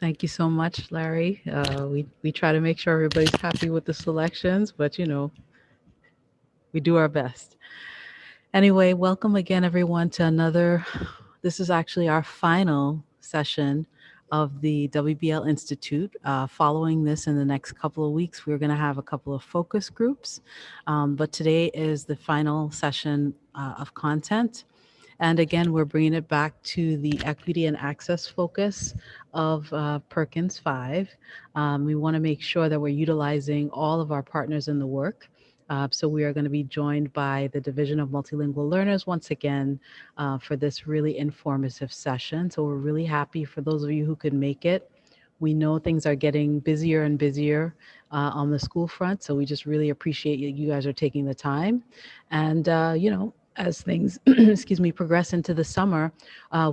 Thank you so much, Larry. We try to make sure everybody's happy with the selections, but we do our best. Anyway, welcome again, everyone, to another. This is actually our final session of the WBL Institute. Following this, in the next couple of weeks, we're going to have a couple of focus groups. But today is the final session of content. And again, we're bringing it back to the equity and access focus of Perkins 5. We want to make sure that we're utilizing all of our partners in the work. So we are going to be joined by the Division of Multilingual Learners once again for this really informative session. So we're really happy for those of you who could make it. We know things are getting busier and busier on the school front, so we just really appreciate you guys are taking the time. And as things, excuse me, progress into the summer,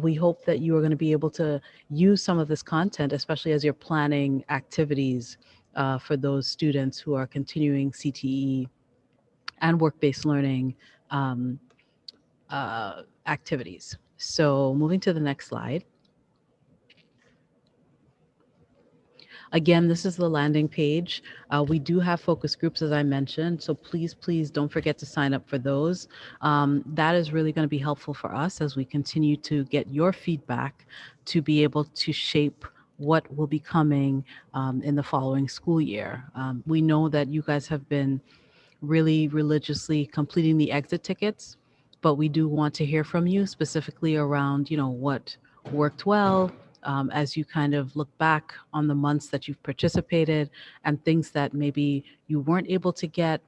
we hope that you are going to be able to use some of this content, especially as you're planning activities for those students who are continuing CTE and work-based learning um, activities. So moving to the next slide. Again, this is the landing page. We do have focus groups, as I mentioned, so please don't forget to sign up for those. That is really going to be helpful for us as we continue to get your feedback to be able to shape what will be coming in the following school year. We know that you guys have been really religiously completing the exit tickets, but we do want to hear from you specifically around, what worked well as you kind of look back on the months that you've participated and things that maybe you weren't able to get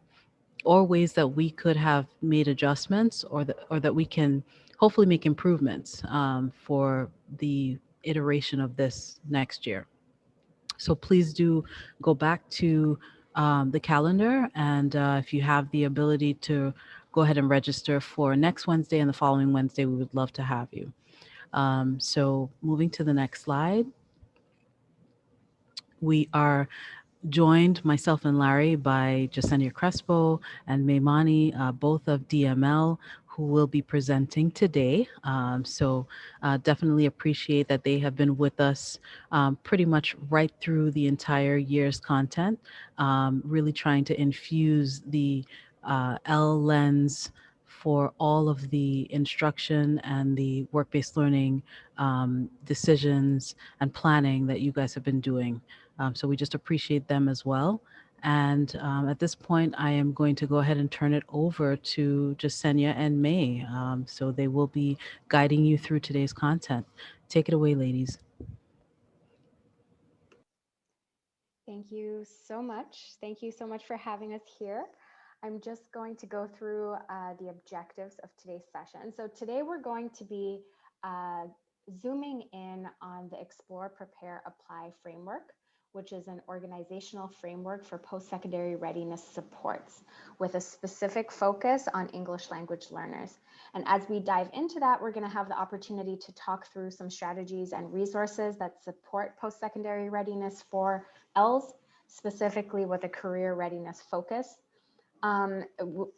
or ways that we could have made adjustments or that we can hopefully make improvements for the iteration of this next year. So please do go back to the calendar. And if you have the ability to go ahead and register for next Wednesday and the following Wednesday, we would love to have you. So moving to the next slide, we are joined, myself and Larry, by Jasenia Crespo and Maimani, both of DML, who will be presenting today. So definitely appreciate that they have been with us pretty much right through the entire year's content, really trying to infuse the L lens for all of the instruction and the work-based learning decisions and planning that you guys have been doing. So we just appreciate them as well. And at this point, I am going to go ahead and turn it over to Jasenia and May. So they will be guiding you through today's content. Take it away, ladies. Thank you so much. Thank you so much for having us here. I'm just going to go through the objectives of today's session. So today we're going to be uh, zooming in on the Explore, Prepare, Apply framework, which is an organizational framework for post-secondary readiness supports with a specific focus on English language learners. And as we dive into that, we're going to have the opportunity to talk through some strategies and resources that support post-secondary readiness for ELLs, specifically with a career readiness focus.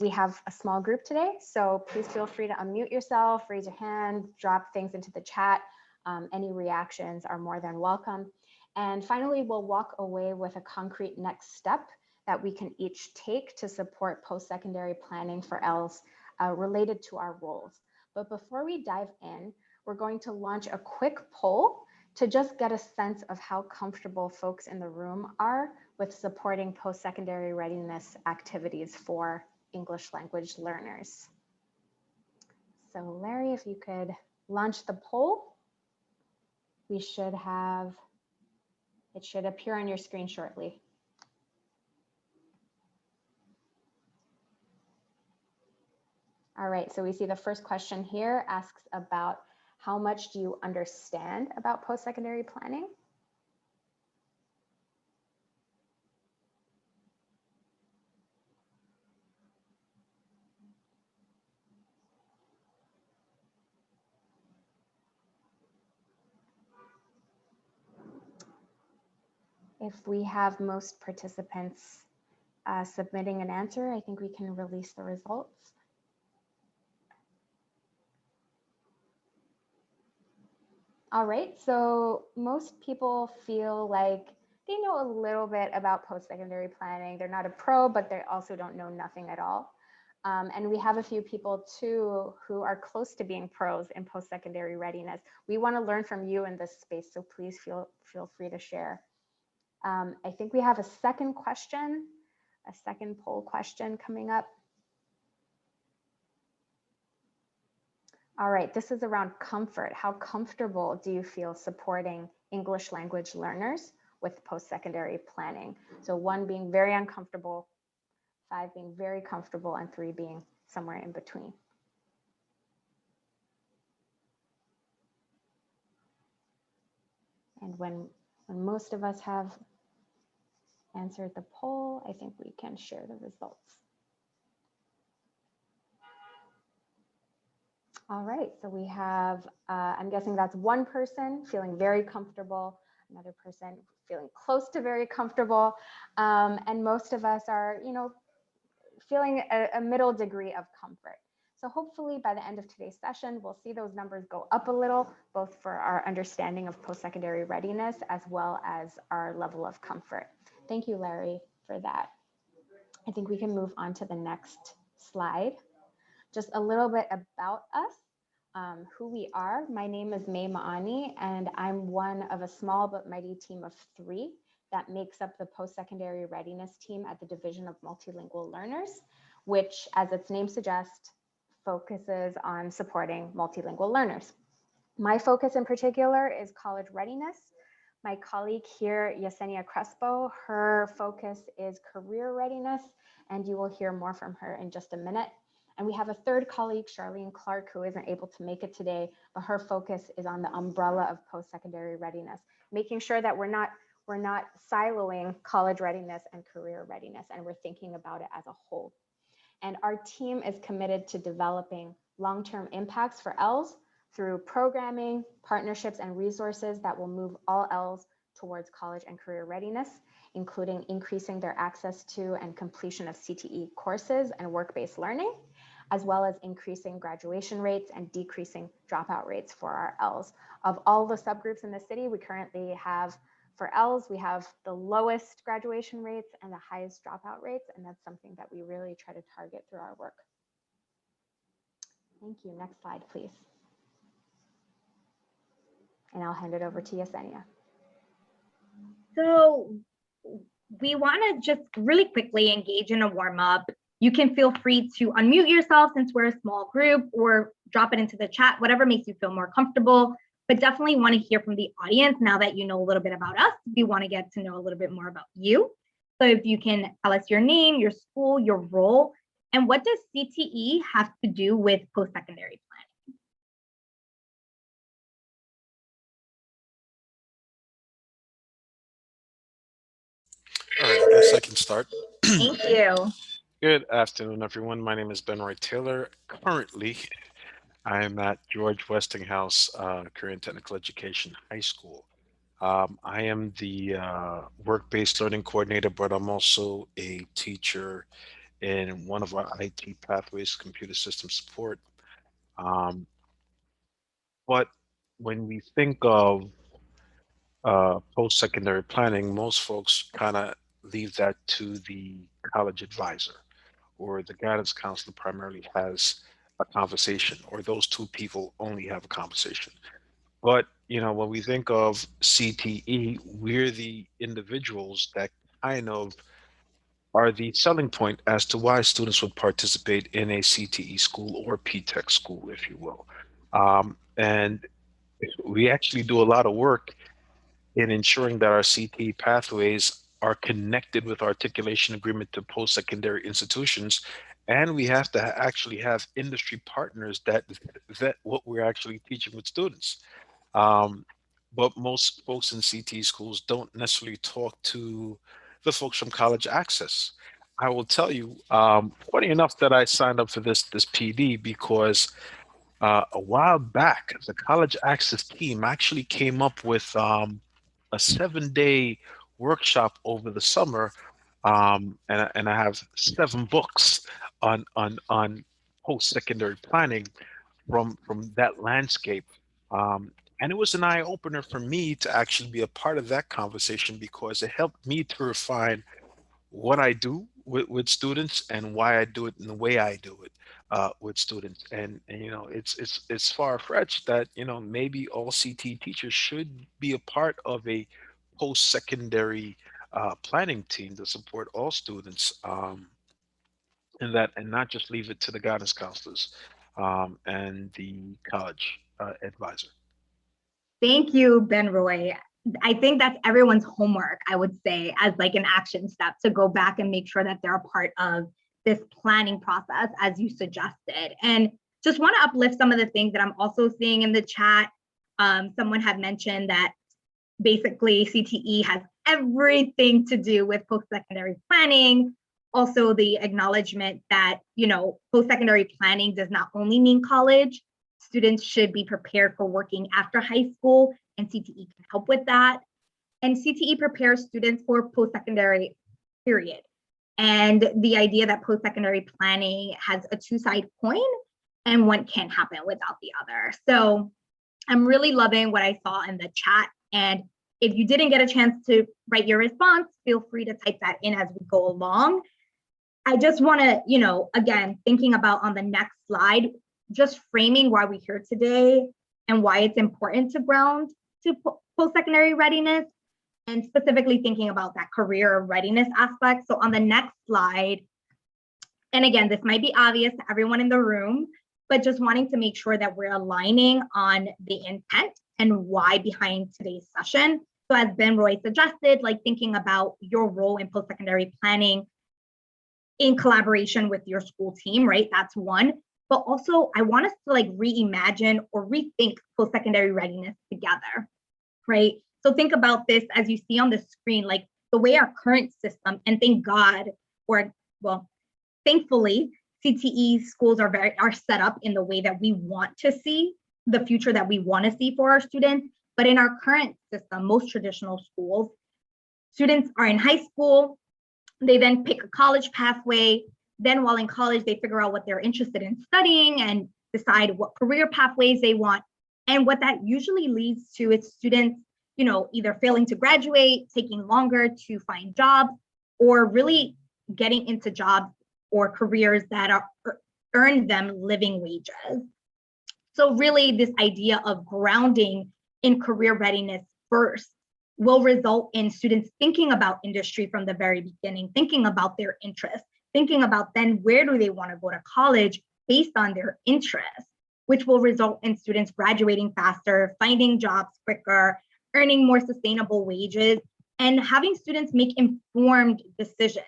We have a small group today, so please feel free to unmute yourself, raise your hand, drop things into the chat. Any reactions are more than welcome. And finally, we'll walk away with a concrete next step that we can each take to support post-secondary planning for ELLs related to our roles. But before we dive in, we're going to launch a quick poll to just get a sense of how comfortable folks in the room are with supporting post-secondary readiness activities for English language learners. So Larry, if you could launch the poll, we should have, it should appear on your screen shortly. All right, so we see the first question here asks about how much do you understand about post-secondary planning? If we have most participants submitting an answer, I think we can release the results. All right, so most people feel like they know a little bit about post-secondary planning. They're not a pro, but they also don't know nothing at all. And we have a few people too who are close to being pros in post-secondary readiness. We want to learn from you in this space, so please feel free to share. I think we have a second question, a second poll question coming up. All right, this is around comfort. How comfortable do you feel supporting English language learners with post-secondary planning? So 1 being very uncomfortable, 5 being very comfortable, and 3 being somewhere in between. And when most of us have answered the poll, I think we can share the results. All right, so we have, I'm guessing that's 1 person feeling very comfortable, another person feeling close to very comfortable, and most of us are, feeling a middle degree of comfort. So hopefully by the end of today's session, we'll see those numbers go up a little, both for our understanding of post-secondary readiness as well as our level of comfort. Thank you, Larry, for that. I think we can move on to the next slide. Just a little bit about us, who we are. My name is May Maani, and I'm one of a small but mighty team of 3 that makes up the post-secondary readiness team at the Division of Multilingual Learners, which, as its name suggests, focuses on supporting multilingual learners. My focus in particular is college readiness. My colleague here, Yesenia Crespo, her focus is career readiness, and you will hear more from her in just a minute. And we have a third colleague, Charlene Clark, who isn't able to make it today, but her focus is on the umbrella of post-secondary readiness, making sure that we're not siloing college readiness and career readiness, and we're thinking about it as a whole. And our team is committed to developing long-term impacts for ELLs through programming, partnerships, and resources that will move all ELLs towards college and career readiness, including increasing their access to and completion of CTE courses and work-based learning, as well as increasing graduation rates and decreasing dropout rates for our ELLs. Of all the subgroups in the city, we currently have, for ELLs, we have the lowest graduation rates and the highest dropout rates, and that's something that we really try to target through our work. Thank you. Next slide, please. And I'll hand it over to Yesenia. So we want to just really quickly engage in a warm-up. You can feel free to unmute yourself since we're a small group, or drop it into the chat, whatever makes you feel more comfortable. But definitely want to hear from the audience now that you know a little bit about us. We want to get to know a little bit more about you. So if you can tell us your name, your school, your role, and what does CTE have to do with post-secondary planning? All right, I guess I can start. Thank you. Good afternoon, everyone. My name is Benroy Taylor. Currently, I am at George Westinghouse Korean Technical Education High School. I am the work-based learning coordinator, but I'm also a teacher in one of our IT pathways, computer system support. Um, but when we think of post-secondary planning, most folks kind of leave that to the college advisor, or the guidance counselor primarily has a conversation, or those two people only have a conversation. But when we think of CTE, we're the individuals that kind of are the selling point as to why students would participate in a CTE school or PTech school, if you will. And we actually do a lot of work in ensuring that our CTE pathways are connected with articulation agreement to post-secondary institutions. And we have to actually have industry partners that vet what we're actually teaching with students. Um, but most folks in CTE schools don't necessarily talk to the folks from College Access. I will tell you, funny enough that I signed up for this PD because a while back, the College Access team actually came up with a 7-day workshop over the summer, and I have 7 books on post secondary planning from that landscape. And it was an eye opener for me to actually be a part of that conversation because it helped me to refine what I do with students and why I do it in the way I do it with students. And you know, it's far fetched that you know maybe all CT teachers should be a part of a post-secondary planning team to support all students, and that and not just leave it to the guidance counselors and the college advisor. Thank you, Ben Roy. I think that's everyone's homework, I would say, as like an action step to go back and make sure that they're a part of this planning process as you suggested. And just want to uplift some of the things that I'm also seeing in the chat. Someone had mentioned that basically CTE has everything to do with post-secondary planning. Also the acknowledgement that, you know, post-secondary planning does not only mean college. Students should be prepared for working after high school, and CTE can help with that. And CTE prepares students for post-secondary, period. And the idea that post-secondary planning has a two-sided coin and one can't happen without the other. So I'm really loving what I saw in the chat. And if you didn't get a chance to write your response, feel free to type that in as we go along. I just want to, you know, again, thinking about on the next slide, just framing why we're here today and why it's important to ground to post-secondary readiness, and specifically thinking about that career readiness aspect. So on the next slide, and again, this might be obvious to everyone in the room, but just wanting to make sure that we're aligning on the intent and why behind today's session. So as Ben Roy suggested, like thinking about your role in post-secondary planning in collaboration with your school team, right? That's one. But also I want us to like reimagine or rethink post-secondary readiness together, right? So think about this as you see on the screen, like the way our current system, and thank God, or well, thankfully, CTE schools are set up in the way that we want to see, the future that we want to see for our students. But in our current system, most traditional schools, students are in high school, they then pick a college pathway. Then while in college, they figure out what they're interested in studying and decide what career pathways they want. And what that usually leads to is students, you know, either failing to graduate, taking longer to find jobs, or really getting into jobs or careers that earn them living wages. So really this idea of grounding in career readiness first will result in students thinking about industry from the very beginning, thinking about their interests, thinking about then where do they want to go to college based on their interests, which will result in students graduating faster, finding jobs quicker, earning more sustainable wages, and having students make informed decisions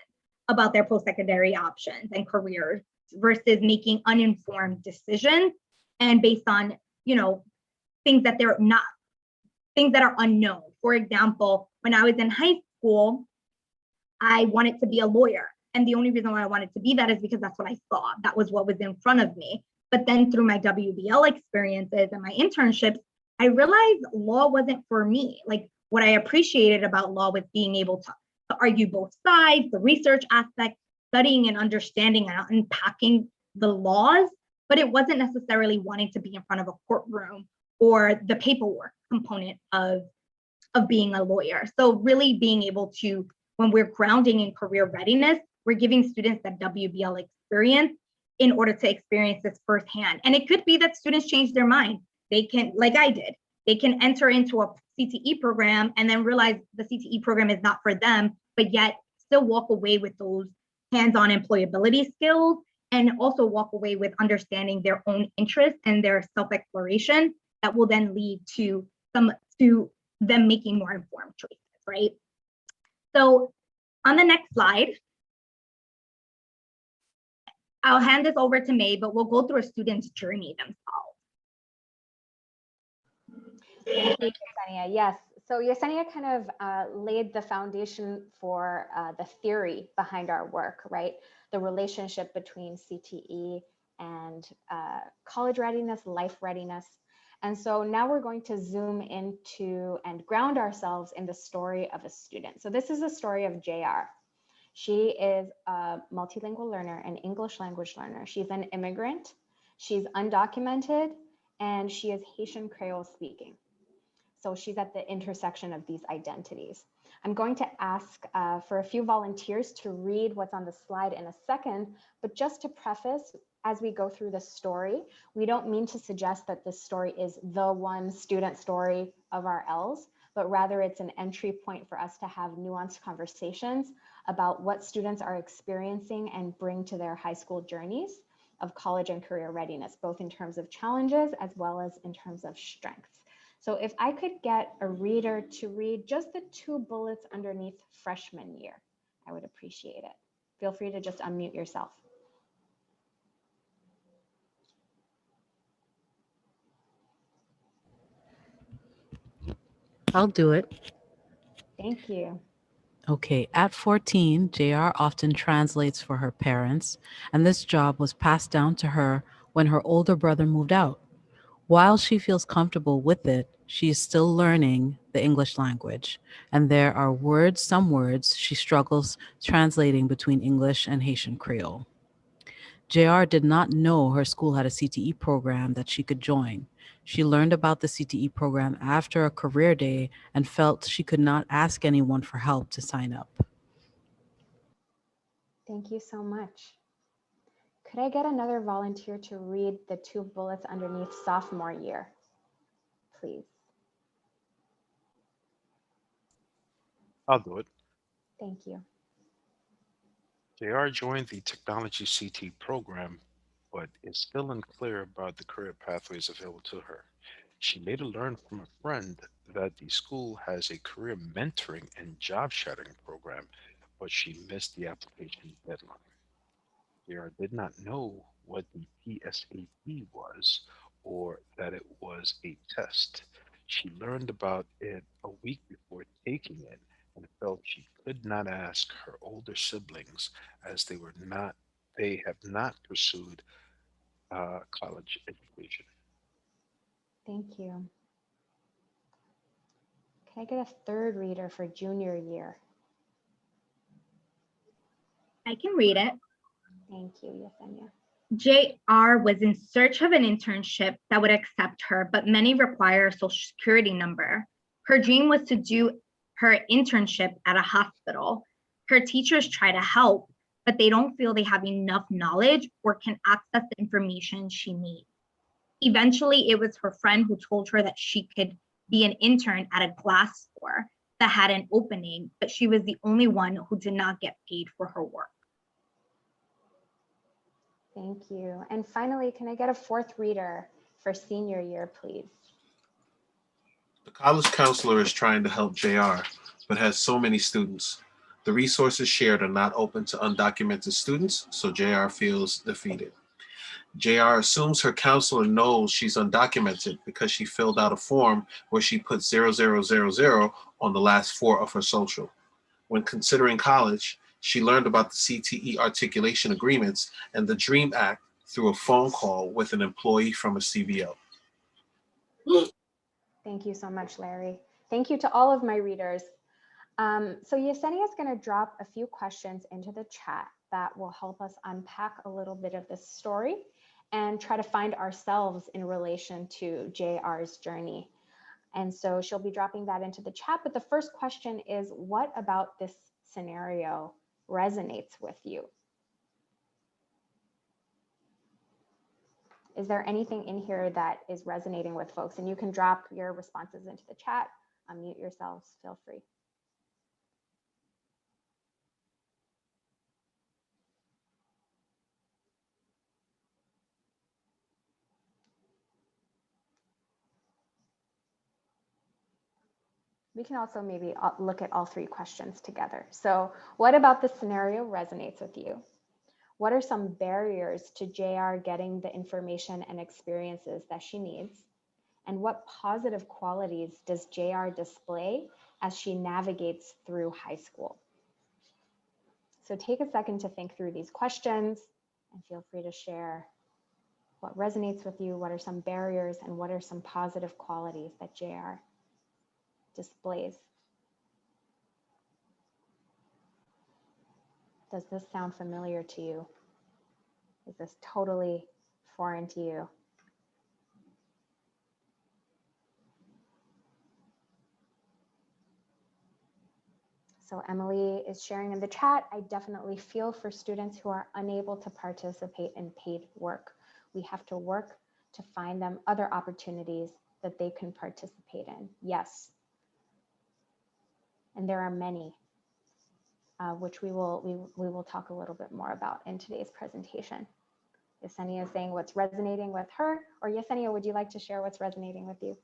about their post-secondary options and careers versus making uninformed decisions and based on, you know, things that they're not, things that are unknown. For example, when I was in high school, I wanted to be a lawyer. And the only reason why I wanted to be that is because that's what I saw. That was what was in front of me. But then through my WBL experiences and my internships, I realized law wasn't for me. Like what I appreciated about law was being able to argue both sides, the research aspect, studying and understanding and unpacking the laws, but it wasn't necessarily wanting to be in front of a courtroom or the paperwork component of being a lawyer. So really being able to, when we're grounding in career readiness, we're giving students that WBL experience in order to experience this firsthand. And it could be that students change their mind. They can, like I did, they can enter into a CTE program and then realize the CTE program is not for them, but yet still walk away with those hands-on employability skills and also walk away with understanding their own interests and their self-exploration that will then lead to them making more informed choices, right? So on the next slide, I'll hand this over to May, but we'll go through a student's journey themselves. Thank you, Yesenia. Yes, so Yesenia kind of laid the foundation for the theory behind our work, right? The relationship between CTE and college readiness, life readiness. And so now we're going to zoom into and ground ourselves in the story of a student. So this is the story of JR. She is a multilingual learner, an English language learner. She's an immigrant, she's undocumented, and she is Haitian Creole speaking. So she's at the intersection of these identities. I'm going to ask for a few volunteers to read what's on the slide in a second, but just to preface, as we go through the story, we don't mean to suggest that this story is the one student story of our ELLs, but rather it's an entry point for us to have nuanced conversations about what students are experiencing and bring to their high school journeys of college and career readiness, both in terms of challenges as well as in terms of strengths. So if I could get a reader to read just the 2 bullets underneath freshman year, I would appreciate it. Feel free to just unmute yourself. I'll do it. Thank you. Okay, at 14, JR often translates for her parents, and this job was passed down to her when her older brother moved out. While she feels comfortable with it, she is still learning the English language, and there are some words she struggles translating between English and Haitian Creole. JR did not know her school had a CTE program that she could join. She learned about the CTE program after a career day and felt she could not ask anyone for help to sign up. Thank you so much. Could I get another volunteer to read the 2 bullets underneath sophomore year, please? I'll do it. Thank you. JR joined the technology CT program, but is still unclear about the career pathways available to her. She later learned from a friend that the school has a career mentoring and job shadowing program, but she missed the application deadline. JR did not know what the PSAT was or that it was a test. She learned about it a week before taking it and felt she could not ask her older siblings as they have not pursued college education. Thank you. Can I get a third reader for junior year? I can read it. Thank you, Yesenia. JR was in search of an internship that would accept her, but many require a social security number. Her dream was to do her internship at a hospital. Her teachers try to help, but they don't feel they have enough knowledge or can access the information she needs. Eventually, it was her friend who told her that she could be an intern at a glass store that had an opening, but she was the only one who did not get paid for her work. Thank you. And finally, can I get a fourth reader for senior year, please? The college counselor is trying to help JR, but has so many students. The resources shared are not open to undocumented students, so JR feels defeated. JR assumes her counselor knows she's undocumented because she filled out a form where she put 0000 on the last 4 of her social. When considering college, she learned about the CTE articulation agreements and the DREAM Act through a phone call with an employee from a CBO. Thank you so much, Larry. Thank you to all of my readers. So Yesenia is going to drop a few questions into the chat that will help us unpack a little bit of this story and try to find ourselves in relation to JR's journey. And so she'll be dropping that into the chat. But the first question is, what about this scenario resonates with you? Is there anything in here that is resonating with folks? And you can drop your responses into the chat, unmute yourselves, feel free. We can also maybe look at all 3 questions together. So what about the scenario resonates with you? What are some barriers to JR getting the information and experiences that she needs? And what positive qualities does JR display as she navigates through high school? So take a second to think through these questions and feel free to share what resonates with you, what are some barriers, and what are some positive qualities that JR displays. Does this sound familiar to you? Is this totally foreign to you? So Emily is sharing in the chat, I definitely feel for students who are unable to participate in paid work. We have to work to find them other opportunities that they can participate in. Yes. And there are many, which we will talk a little bit more about in today's presentation. Yesenia is saying what's resonating with her, or Yesenia, would you like to share what's resonating with you?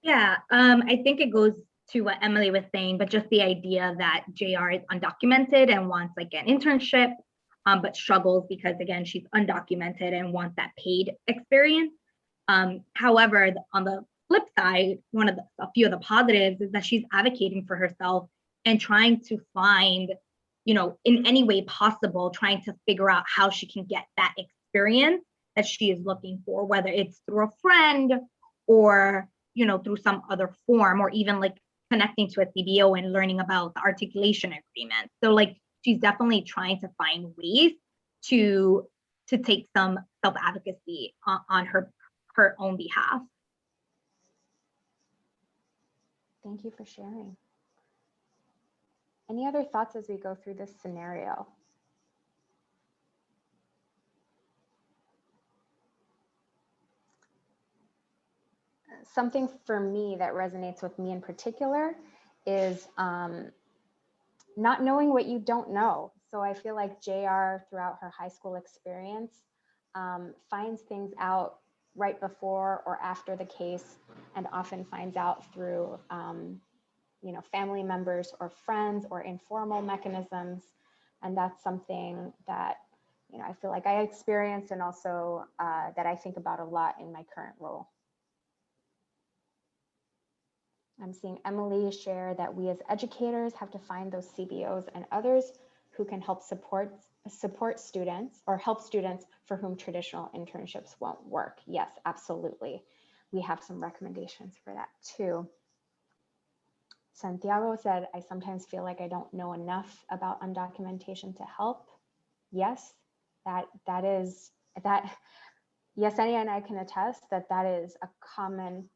Yeah, I think it goes to what Emily was saying, but just the idea that JR is undocumented and wants like an internship, but struggles because again, she's undocumented and wants that paid experience. However, on the flip side, a few of the positives is that she's advocating for herself and trying to find, in any way possible, trying to figure out how she can get that experience that she is looking for, whether it's through a friend or, through some other form, or even like connecting to a CBO and learning about the articulation agreement. So like, she's definitely trying to find ways to take some self-advocacy on her own behalf. Thank you for sharing. Any other thoughts as we go through this scenario? Something for me that resonates with me in particular is not knowing what you don't know. So I feel like JR throughout her high school experience finds things out right before or after the case, and often finds out through family members or friends or informal mechanisms. And that's something that I feel like I experienced, and also that I think about a lot in my current role. I'm seeing Emily share that we as educators have to find those CBOs and others who can help support students, or help students for whom traditional internships won't work. Yes, absolutely. We have some recommendations for that too. Santiago said, I sometimes feel like I don't know enough about undocumentation to help. Yes, that Yesenia and I can attest that is a common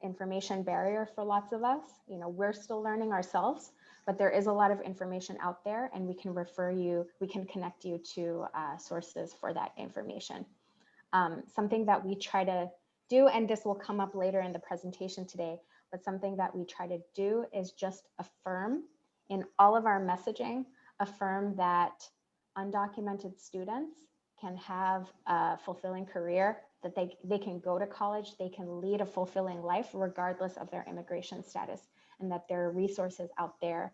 information barrier for lots of us. We're still learning ourselves, but there is a lot of information out there, and we can connect you to sources for that information. Something that we try to do, and this will come up later in the presentation today, but something that we try to do is just affirm in all of our messaging, affirm that undocumented students can have a fulfilling career, that they can go to college, they can lead a fulfilling life regardless of their immigration status, and that there are resources out there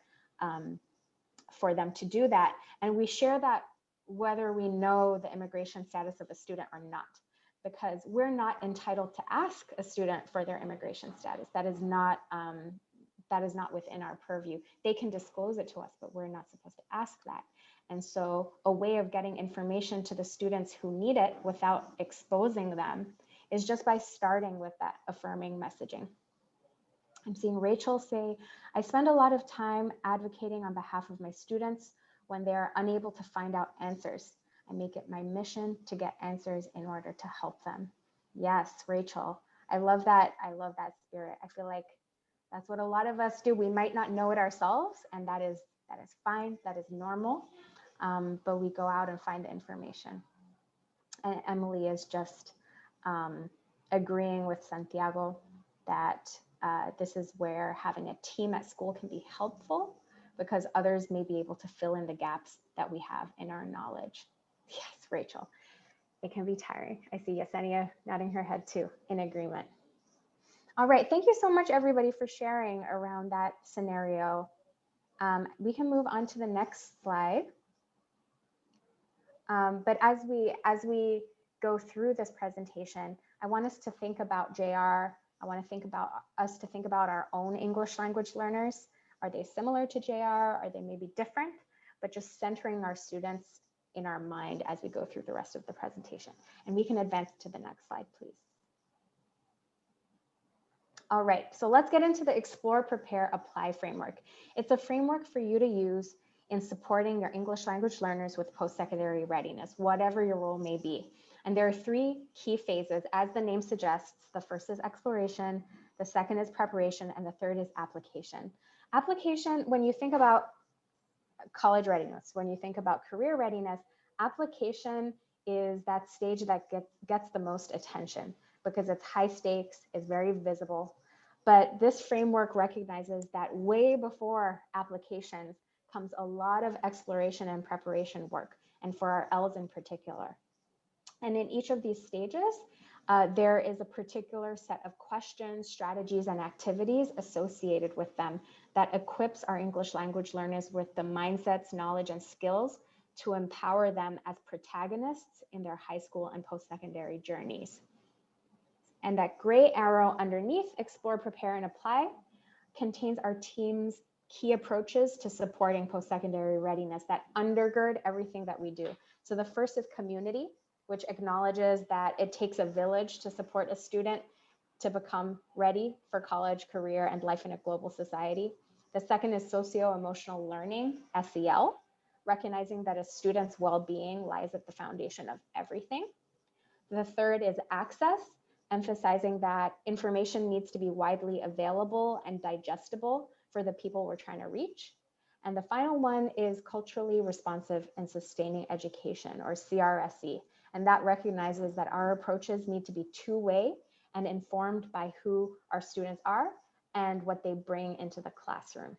for them to do that. And we share that whether we know the immigration status of a student or not, because we're not entitled to ask a student for their immigration status. That is not within our purview. They can disclose it to us, but we're not supposed to ask that. And so a way of getting information to the students who need it without exposing them is just by starting with that affirming messaging. I'm seeing Rachel say, I spend a lot of time advocating on behalf of my students when they are unable to find out answers. I make it my mission to get answers in order to help them. Yes, Rachel, I love that. I love that spirit. I feel like that's what a lot of us do. We might not know it ourselves, and that is fine. That is normal. But we go out and find the information. And Emily is just agreeing with Santiago that this is where having a team at school can be helpful, because others may be able to fill in the gaps that we have in our knowledge. Yes, Rachel, it can be tiring. I see Yesenia nodding her head too, in agreement. All right, thank you so much everybody for sharing around that scenario. We can move on to the next slide. But as we go through this presentation, I want us to think about JR. I want to think about our own English language learners. Are they similar to JR? Are they maybe different? But just centering our students in our mind as we go through the rest of the presentation. And we can advance to the next slide, please. All right, so let's get into the Explore, Prepare, Apply framework. It's a framework for you to use in supporting your English language learners with post-secondary readiness, whatever your role may be. And there are 3 key phases, as the name suggests. The first is exploration, the second is preparation, and the third is application. Application, when you think about college readiness, when you think about career readiness, application is that stage that gets the most attention because it's high stakes, it's very visible. But this framework recognizes that way before applications comes a lot of exploration and preparation work, and for our ELLs in particular. And in each of these stages, there is a particular set of questions, strategies, and activities associated with them that equips our English language learners with the mindsets, knowledge, and skills to empower them as protagonists in their high school and post-secondary journeys. And that gray arrow underneath, explore, prepare, and apply, contains our team's key approaches to supporting post-secondary readiness that undergird everything that we do. So the first is community, which acknowledges that it takes a village to support a student to become ready for college, career, and life in a global society. The second is socio-emotional learning, SEL, recognizing that a student's well-being lies at the foundation of everything. The third is access, emphasizing that information needs to be widely available and digestible for the people we're trying to reach. And the final one is culturally responsive and sustaining education, or CRSE. And that recognizes that our approaches need to be two-way and informed by who our students are and what they bring into the classroom.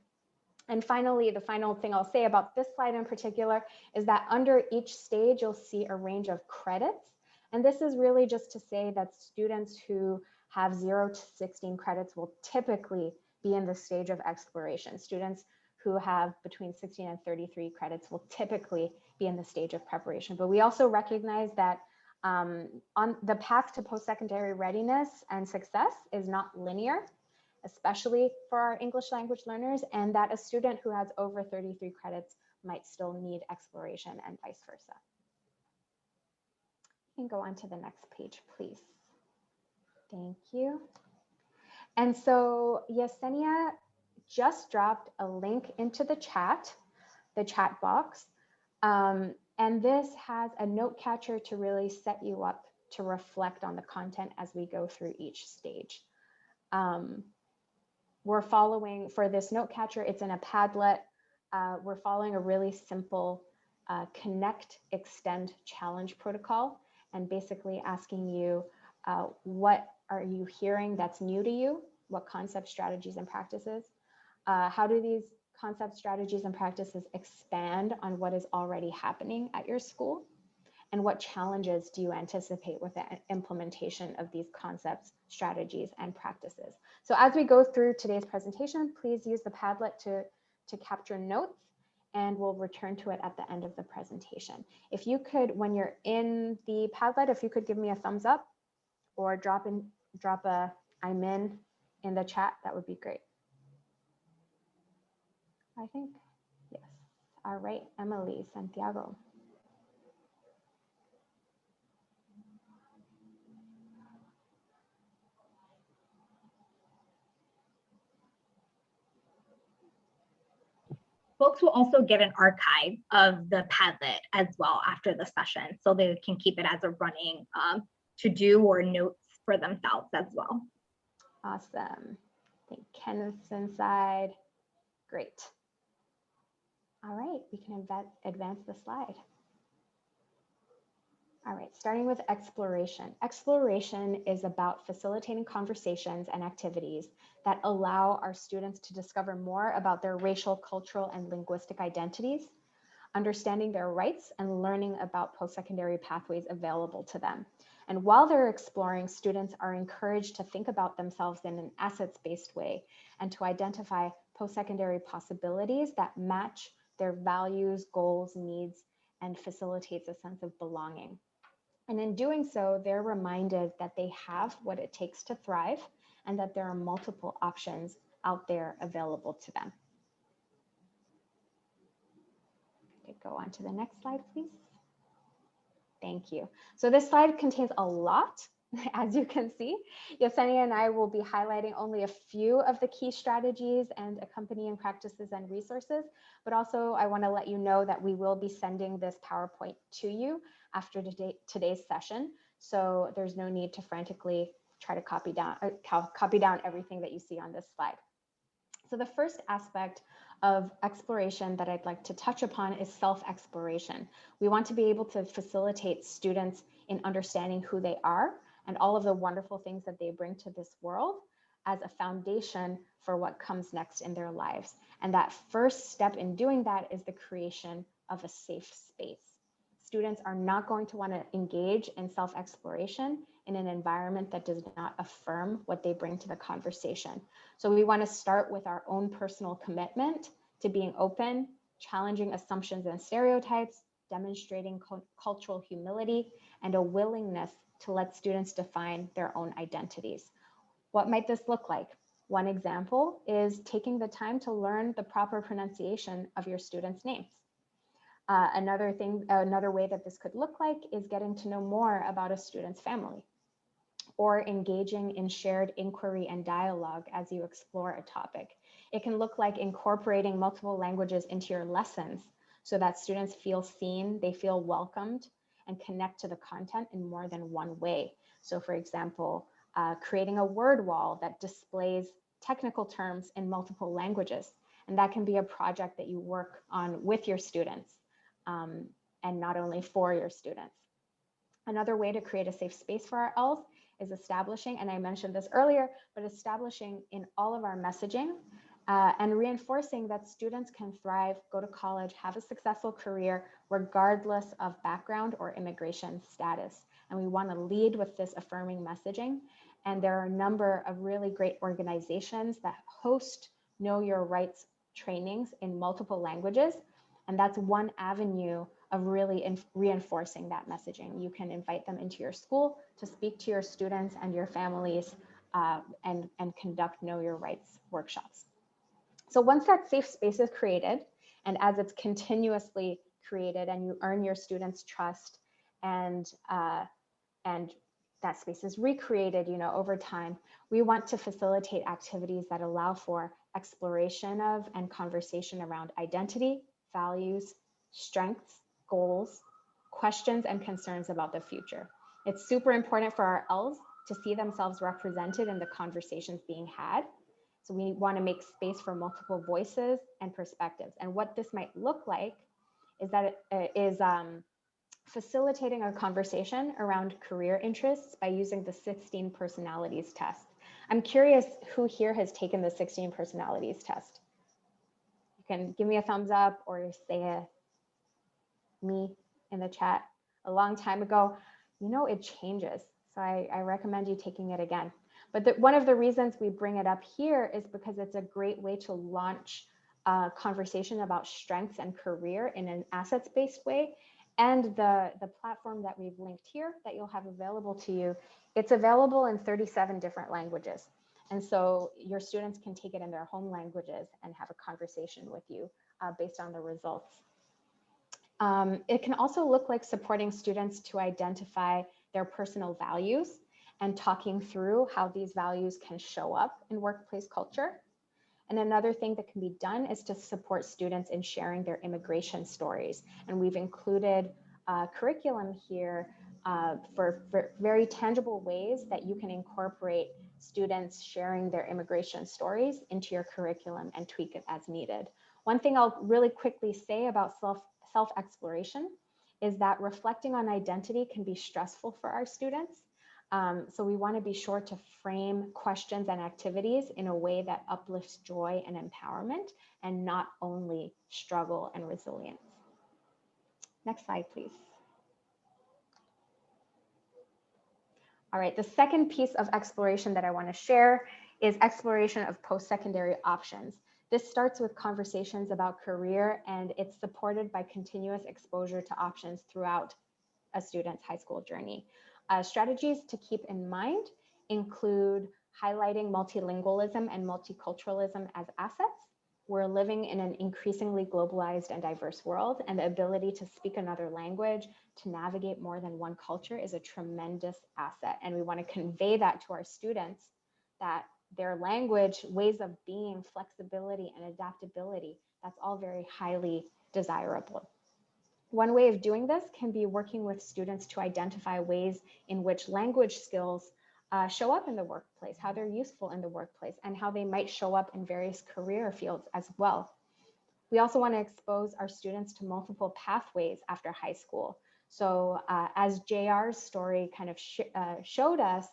And finally, the final thing I'll say about this slide in particular is that under each stage, you'll see a range of credits. And this is really just to say that students who have 0 to 16 credits will typically be in the stage of exploration. Students who have between 16 and 33 credits will typically be in the stage of preparation. But we also recognize that on the path to post-secondary readiness and success is not linear, especially for our English language learners, and that a student who has over 33 credits might still need exploration and vice versa. You can go on to the next page, please. Thank you. And so Yesenia just dropped a link into the chat box. And this has a note catcher to really set you up to reflect on the content as we go through each stage. We're following, for this note catcher, it's in a Padlet. We're following a really simple connect, extend, challenge protocol, and basically asking you, what are you hearing that's new to you? What concepts, strategies, and practices? How do these concepts, strategies, and practices expand on what is already happening at your school? And what challenges do you anticipate with the implementation of these concepts, strategies, and practices? So as we go through today's presentation, please use the Padlet to capture notes, and we'll return to it at the end of the presentation. If you could, when you're in the Padlet, if you could give me a thumbs up or drop a I'm in the chat, that would be great. I think, yes. All right, Emily, Santiago. Folks will also get an archive of the Padlet as well after the session, so they can keep it as a running to-do or notes for themselves as well. Awesome. I think Kenneth's inside. Great. All right, we can advance the slide. All right, starting with exploration. Exploration is about facilitating conversations and activities that allow our students to discover more about their racial, cultural, and linguistic identities, understanding their rights, and learning about post-secondary pathways available to them. And while they're exploring, students are encouraged to think about themselves in an assets-based way and to identify post-secondary possibilities that match their values, goals, needs, and facilitates a sense of belonging. And in doing so, they're reminded that they have what it takes to thrive and that there are multiple options out there available to them. Okay, go on to the next slide, please. Thank you. So this slide contains a lot, as you can see. Yesenia and I will be highlighting only a few of the key strategies and accompanying practices and resources, but also I want to let you know that we will be sending this PowerPoint to you after today's session. So there's no need to frantically try to copy down everything that you see on this slide. So the first aspect of exploration that I'd like to touch upon is self-exploration. We want to be able to facilitate students in understanding who they are and all of the wonderful things that they bring to this world as a foundation for what comes next in their lives. And that first step in doing that is the creation of a safe space. Students are not going to want to engage in self-exploration in an environment that does not affirm what they bring to the conversation. So we want to start with our own personal commitment to being open, challenging assumptions and stereotypes, demonstrating cultural humility, and a willingness to let students define their own identities. What might this look like? One example is taking the time to learn the proper pronunciation of your students' names. Another way that this could look like is getting to know more about a student's family, or engaging in shared inquiry and dialogue as you explore a topic. It can look like incorporating multiple languages into your lessons so that students feel seen, they feel welcomed, and connect to the content in more than one way. So for example, creating a word wall that displays technical terms in multiple languages. And that can be a project that you work on with your students, and not only for your students. Another way to create a safe space for our ELLs is establishing, and I mentioned this earlier, but establishing in all of our messaging and reinforcing that students can thrive, go to college, have a successful career, regardless of background or immigration status. And we want to lead with this affirming messaging. And there are a number of really great organizations that host Know Your Rights trainings in multiple languages. And that's one avenue of really reinforcing that messaging. You can invite them into your school to speak to your students and your families and conduct Know Your Rights workshops. So once that safe space is created, and as it's continuously created and you earn your students' trust and that space is recreated, over time, we want to facilitate activities that allow for exploration of and conversation around identity, values, strengths, goals, questions, and concerns about the future. It's super important for our ELLs to see themselves represented in the conversations being had. So we want to make space for multiple voices and perspectives. And what this might look like is that it is facilitating a conversation around career interests by using the 16 personalities test. I'm curious who here has taken the 16 personalities test. You can give me a thumbs up or say me in the chat. A long time ago, it changes. So I recommend you taking it again. But one of the reasons we bring it up here is because it's a great way to launch a conversation about strengths and career in an assets-based way. And the platform that we've linked here that you'll have available to you, it's available in 37 different languages. And so your students can take it in their home languages and have a conversation with you based on the results. It can also look like supporting students to identify their personal values and talking through how these values can show up in workplace culture. And another thing that can be done is to support students in sharing their immigration stories. And we've included curriculum here for very tangible ways that you can incorporate students sharing their immigration stories into your curriculum and tweak it as needed. One thing I'll really quickly say about self-exploration is that reflecting on identity can be stressful for our students. So we want to be sure to frame questions and activities in a way that uplifts joy and empowerment and not only struggle and resilience. Next slide, please. All right, the second piece of exploration that I want to share is exploration of post-secondary options. This starts with conversations about career, and it's supported by continuous exposure to options throughout a student's high school journey. Strategies to keep in mind include highlighting multilingualism and multiculturalism as assets. We're living in an increasingly globalized and diverse world, and the ability to speak another language, to navigate more than one culture is a tremendous asset. And we want to convey that to our students, that their language, ways of being, flexibility, and adaptability, that's all very highly desirable. One way of doing this can be working with students to identify ways in which language skills show up in the workplace, how they're useful in the workplace, and how they might show up in various career fields as well. We also want to expose our students to multiple pathways after high school. So as JR's story kind of showed us,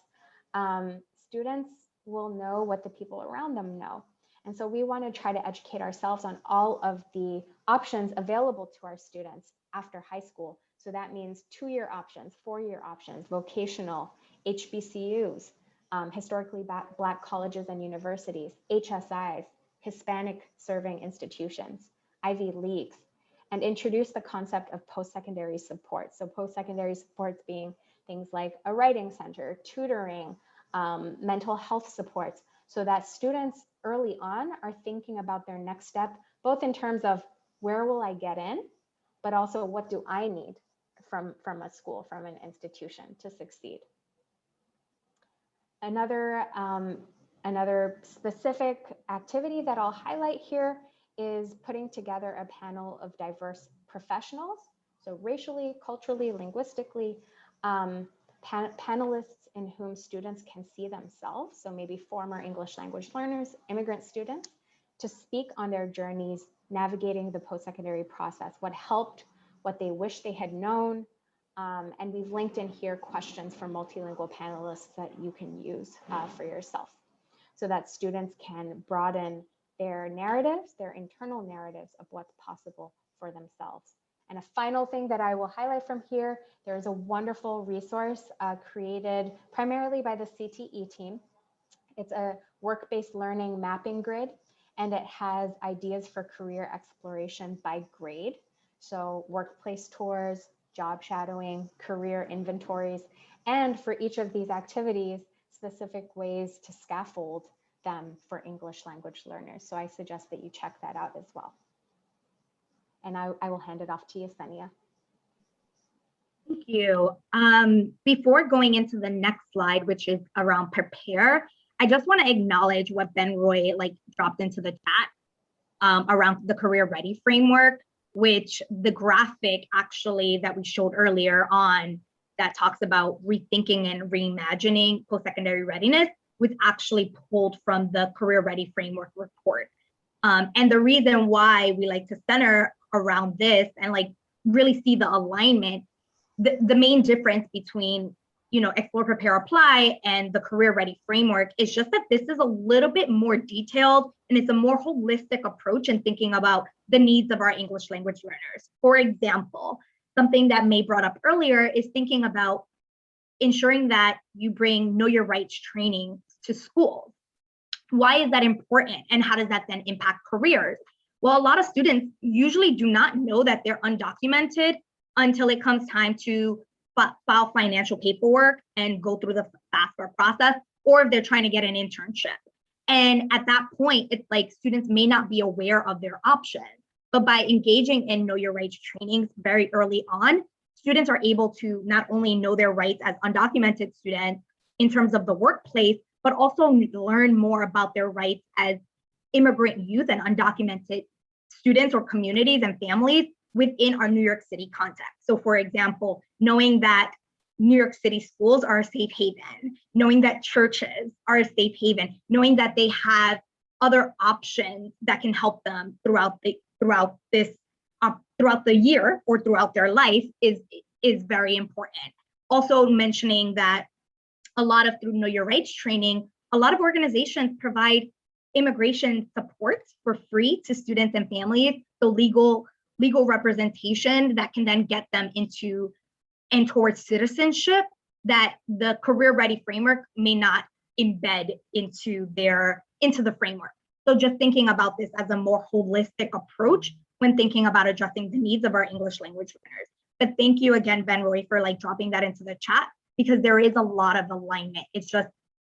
students will know what the people around them know. And so we want to try to educate ourselves on all of the options available to our students after high school. So that means 2-year options, 4-year options, vocational, HBCUs, historically Black colleges and universities, HSIs, Hispanic serving institutions, Ivy Leagues, and introduce the concept of post-secondary support. So post-secondary supports being things like a writing center, tutoring, mental health supports, so that students early on are thinking about their next step, both in terms of where will I get in, but also what do I need from a school, from an institution to succeed. Another specific activity that I'll highlight here is putting together a panel of diverse professionals, so racially, culturally, linguistically, panelists in whom students can see themselves, so maybe former English language learners, immigrant students, to speak on their journeys navigating the post-secondary process, what helped, what they wish they had known, and we've linked in here questions for multilingual panelists that you can use for yourself, so that students can broaden their narratives, their internal narratives of what's possible for themselves. And a final thing that I will highlight from here, there is a wonderful resource created primarily by the CTE team. It's a work-based learning mapping grid, and it has ideas for career exploration by grade. So workplace tours, job shadowing, career inventories, and for each of these activities, specific ways to scaffold them for English language learners. So I suggest that you check that out as well. And I will hand it off to Yesenia. Thank you. Before going into the next slide, which is around prepare, I just want to acknowledge what Ben Roy dropped into the chat around the career ready framework, which the graphic actually that we showed earlier on that talks about rethinking and reimagining post-secondary readiness was actually pulled from the career ready framework report. And the reason why we like to center around this and really see the alignment, the main difference between explore, prepare, apply and the career ready framework is just that this is a little bit more detailed and it's a more holistic approach in thinking about the needs of our English language learners. For example, something that May brought up earlier is thinking about ensuring that you bring know your rights training to schools. Why is that important and how does that then impact careers? Well, a lot of students usually do not know that they're undocumented until it comes time to file financial paperwork and go through the FAFSA process, or if they're trying to get an internship. And at that point, it's like students may not be aware of their options, but by engaging in know your rights trainings very early on, students are able to not only know their rights as undocumented students in terms of the workplace, but also learn more about their rights as immigrant youth and undocumented students or communities and families within our New York City context. So for example, knowing that New York City schools are a safe haven, knowing that churches are a safe haven, knowing that they have other options that can help them throughout the year or throughout their life is very important. Also mentioning that a lot of through Know Your Rights training, a lot of organizations provide immigration support for free to students and families, so legal representation that can then get them into and towards citizenship that the career ready framework may not embed into the framework. So just thinking about this as a more holistic approach when thinking about addressing the needs of our English language learners. But thank you again, Ben Roy, for dropping that into the chat, because there is a lot of alignment. It's just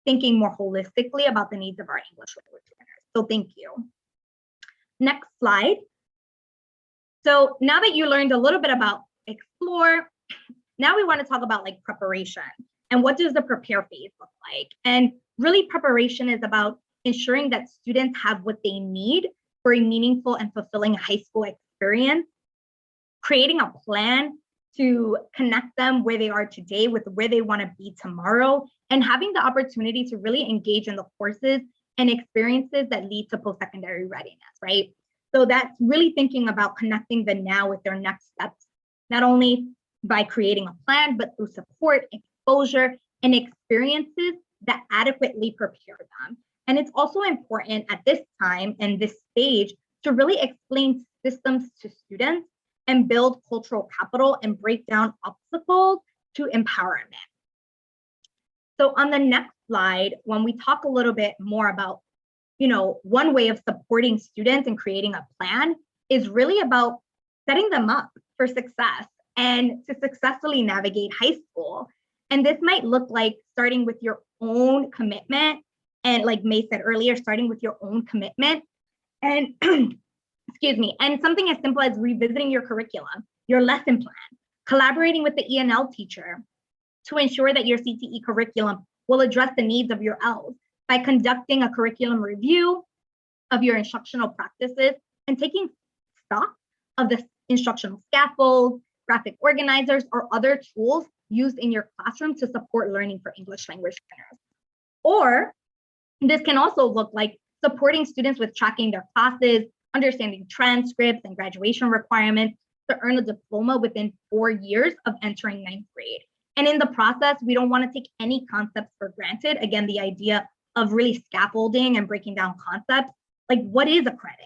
thinking more holistically about the needs of our English language learners. So thank you. Next slide. So now that you learned a little bit about explore, now we want to talk about preparation and what does the prepare phase look like? And really preparation is about ensuring that students have what they need for a meaningful and fulfilling high school experience, creating a plan to connect them where they are today with where they want to be tomorrow, and having the opportunity to really engage in the courses and experiences that lead to post-secondary readiness, right? So that's really thinking about connecting the now with their next steps, not only by creating a plan, but through support, exposure, and experiences that adequately prepare them. And it's also important at this time and this stage to really explain systems to students and build cultural capital and break down obstacles to empowerment. So on the next slide, when we talk a little bit more about, one way of supporting students and creating a plan is really about setting them up for success and to successfully navigate high school. And this might look like starting with your own commitment. And like May said earlier, starting with your own commitment and excuse me, and something as simple as revisiting your curriculum, your lesson plan, collaborating with the ELL teacher to ensure that your CTE curriculum will address the needs of your ELLs by conducting a curriculum review of your instructional practices and taking stock of the instructional scaffolds, graphic organizers, or other tools used in your classroom to support learning for English language learners. Or this can also look like supporting students with tracking their classes, understanding transcripts and graduation requirements to earn a diploma within 4 years of entering 9th grade. And in the process, we don't want to take any concepts for granted. Again, the idea of really scaffolding and breaking down concepts, like what is a credit?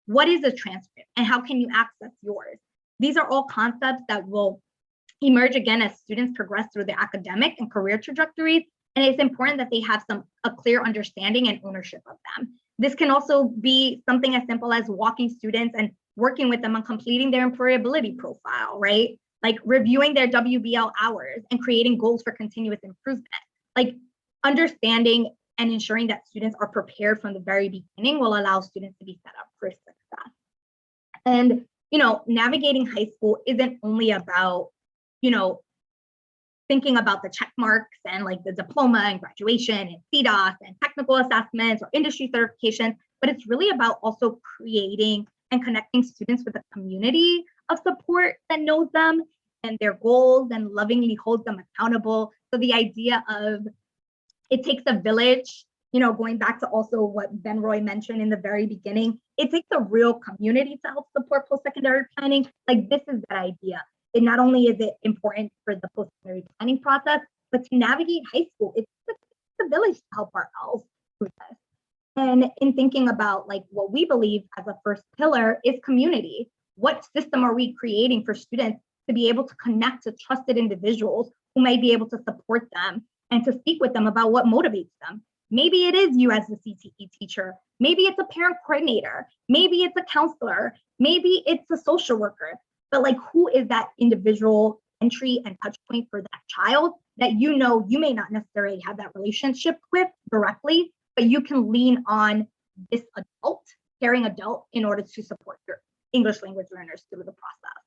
What is a transcript? And how can you access yours? These are all concepts that will emerge again as students progress through their academic and career trajectories. And it's important that they have a clear understanding and ownership of them. This can also be something as simple as walking students and working with them on completing their employability profile, right? Like reviewing their WBL hours and creating goals for continuous improvement. Like understanding and ensuring that students are prepared from the very beginning will allow students to be set up for success. And, navigating high school isn't only about, thinking about the check marks and like the diploma and graduation and CDOS and technical assessments or industry certifications, but it's really about also creating and connecting students with a community of support that knows them and their goals and lovingly holds them accountable. So the idea of it takes a village, going back to also what Ben Roy mentioned in the very beginning, it takes a real community to help support post-secondary planning. Like this is that idea. And not only is it important for the post-secondary planning process, but to navigate high school, it's the village to help our ELLs through this. And in thinking about like what we believe as a first pillar is community. What system are we creating for students to be able to connect to trusted individuals who might be able to support them and to speak with them about what motivates them? Maybe it is you as the CTE teacher. Maybe it's a parent coordinator. Maybe it's a counselor. Maybe it's a social worker. But like, who is that individual entry and touch point for that child that you may not necessarily have that relationship with directly, but you can lean on this adult, caring adult, in order to support your English language learners through the process.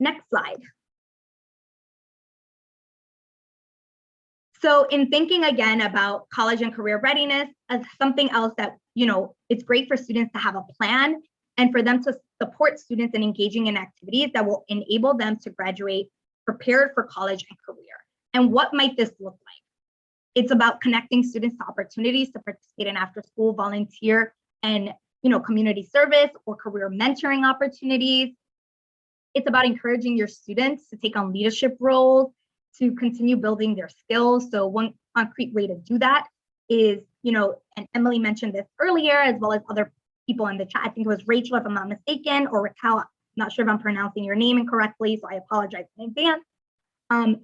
Next slide. So in thinking again about college and career readiness as something else that, it's great for students to have a plan and for them to support students in engaging in activities that will enable them to graduate prepared for college and career. And what might this look like? It's about connecting students to opportunities to participate in after school volunteer and community service or career mentoring opportunities. It's about encouraging your students to take on leadership roles, to continue building their skills. So one concrete way to do that is, and Emily mentioned this earlier, as well as other people in the chat. I think it was Rachel, if I'm not mistaken, or Raquel. I'm not sure if I'm pronouncing your name incorrectly, so I apologize in advance.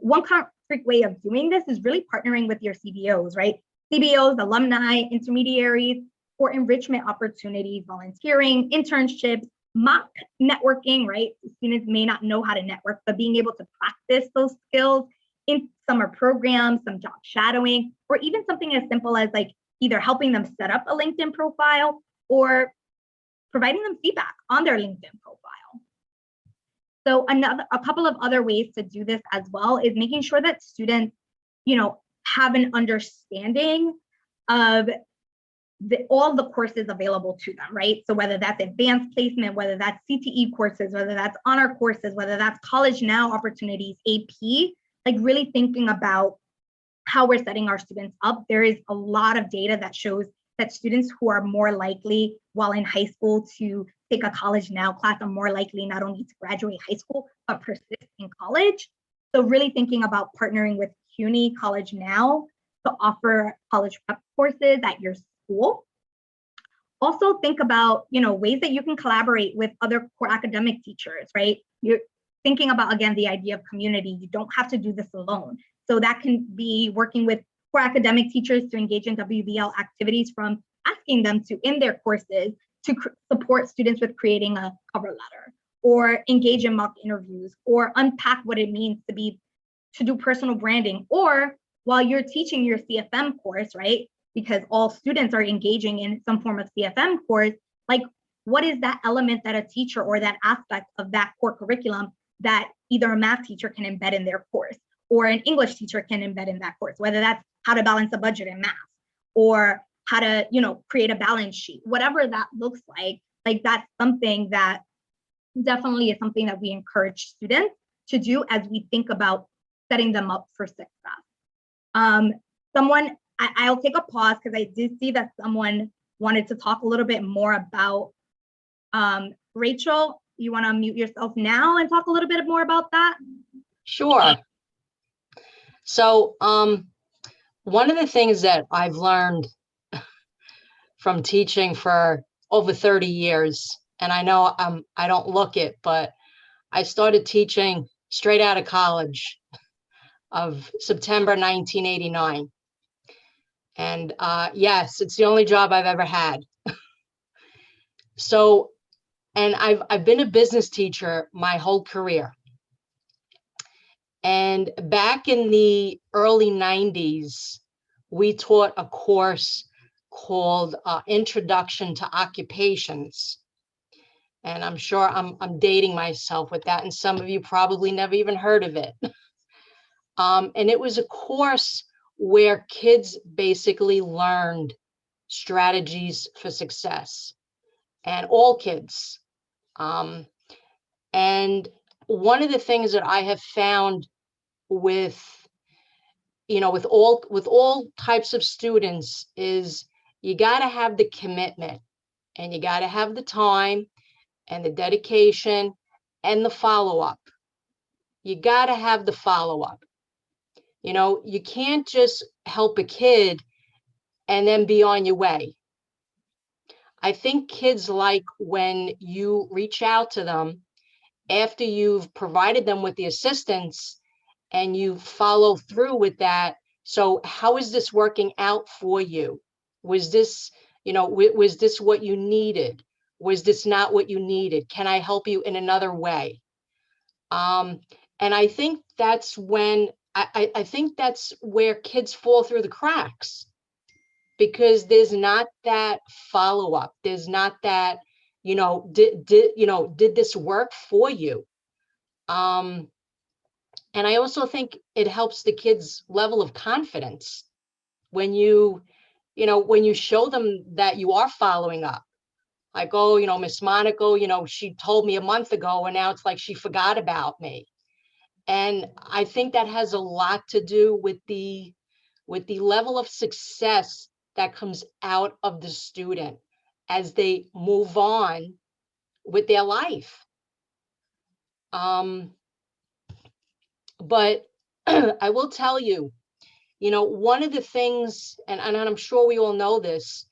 One concrete way of doing this is really partnering with your CBOs, right? CBOs, alumni, intermediaries, for enrichment opportunities, volunteering, internships, mock networking, right? Students may not know how to network, but being able to practice those skills in summer programs, some job shadowing, or even something as simple as like either helping them set up a LinkedIn profile or providing them feedback on their LinkedIn profile. So a couple of other ways to do this as well is making sure that students, have an understanding of all the courses available to them, right? So whether that's advanced placement, whether that's CTE courses, whether that's honor courses, whether that's college now opportunities, AP, like really thinking about how we're setting our students up. There is a lot of data that shows that students who are more likely while in high school to take a college now class are more likely not only to graduate high school, but persist in college. So really thinking about partnering with CUNY College Now to offer college prep courses at your school. Also think about, ways that you can collaborate with other core academic teachers, right? You're thinking about, again, the idea of community. You don't have to do this alone. So that can be working with core academic teachers to engage in WBL activities, from asking them to, in their courses, to support students with creating a cover letter, or engage in mock interviews, or unpack what it means to do personal branding, or while you're teaching your CFM course, right? Because all students are engaging in some form of CFM course, like what is that element that a teacher or that aspect of that core curriculum that either a math teacher can embed in their course or an English teacher can embed in that course, whether that's how to balance a budget in math or how to, create a balance sheet, whatever that looks like that's something that definitely is something that we encourage students to do as we think about setting them up for success. I'll take a pause because I did see that someone wanted to talk a little bit more about, Rachel, you want to unmute yourself now and talk a little bit more about that? Sure. So one of the things that I've learned from teaching for over 30 years, and I know I don't look it, but I started teaching straight out of college of September 1989. And yes, it's the only job I've ever had. So, and I've been a business teacher my whole career. And back in the early 90s, we taught a course called Introduction to Occupations. And I'm sure I'm dating myself with that, and some of you probably never even heard of it. And it was a course where kids basically learned strategies for success, and all kids. And one of the things that I have found with all types of students is you got to have the commitment, and you got to have the time and the dedication and the follow-up. You got to have the follow-up. You can't just help a kid and then be on your way. I think kids like when you reach out to them after you've provided them with the assistance and you follow through with that. So how is this working out for you? Was this, was this what you needed? Was this not what you needed? Can I help you in another way? And I think that's when I think that's where kids fall through the cracks, because there's not that follow-up. There's not that, did this work for you? And I also think it helps the kids' level of confidence when you show them that you are following up. Like, oh, Miss Monaco, she told me a month ago, and now it's like she forgot about me. And I think that has a lot to do with the level of success that comes out of the student as they move on with their life. But I will tell you, one of the things, and I'm sure we all know this,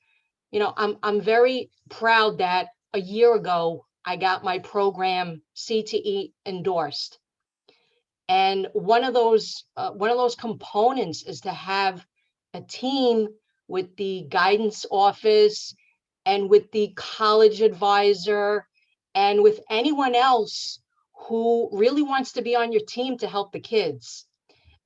I'm very proud that a year ago, I got my program CTE endorsed. And one of those components is to have a team with the guidance office and with the college advisor and with anyone else who really wants to be on your team to help the kids.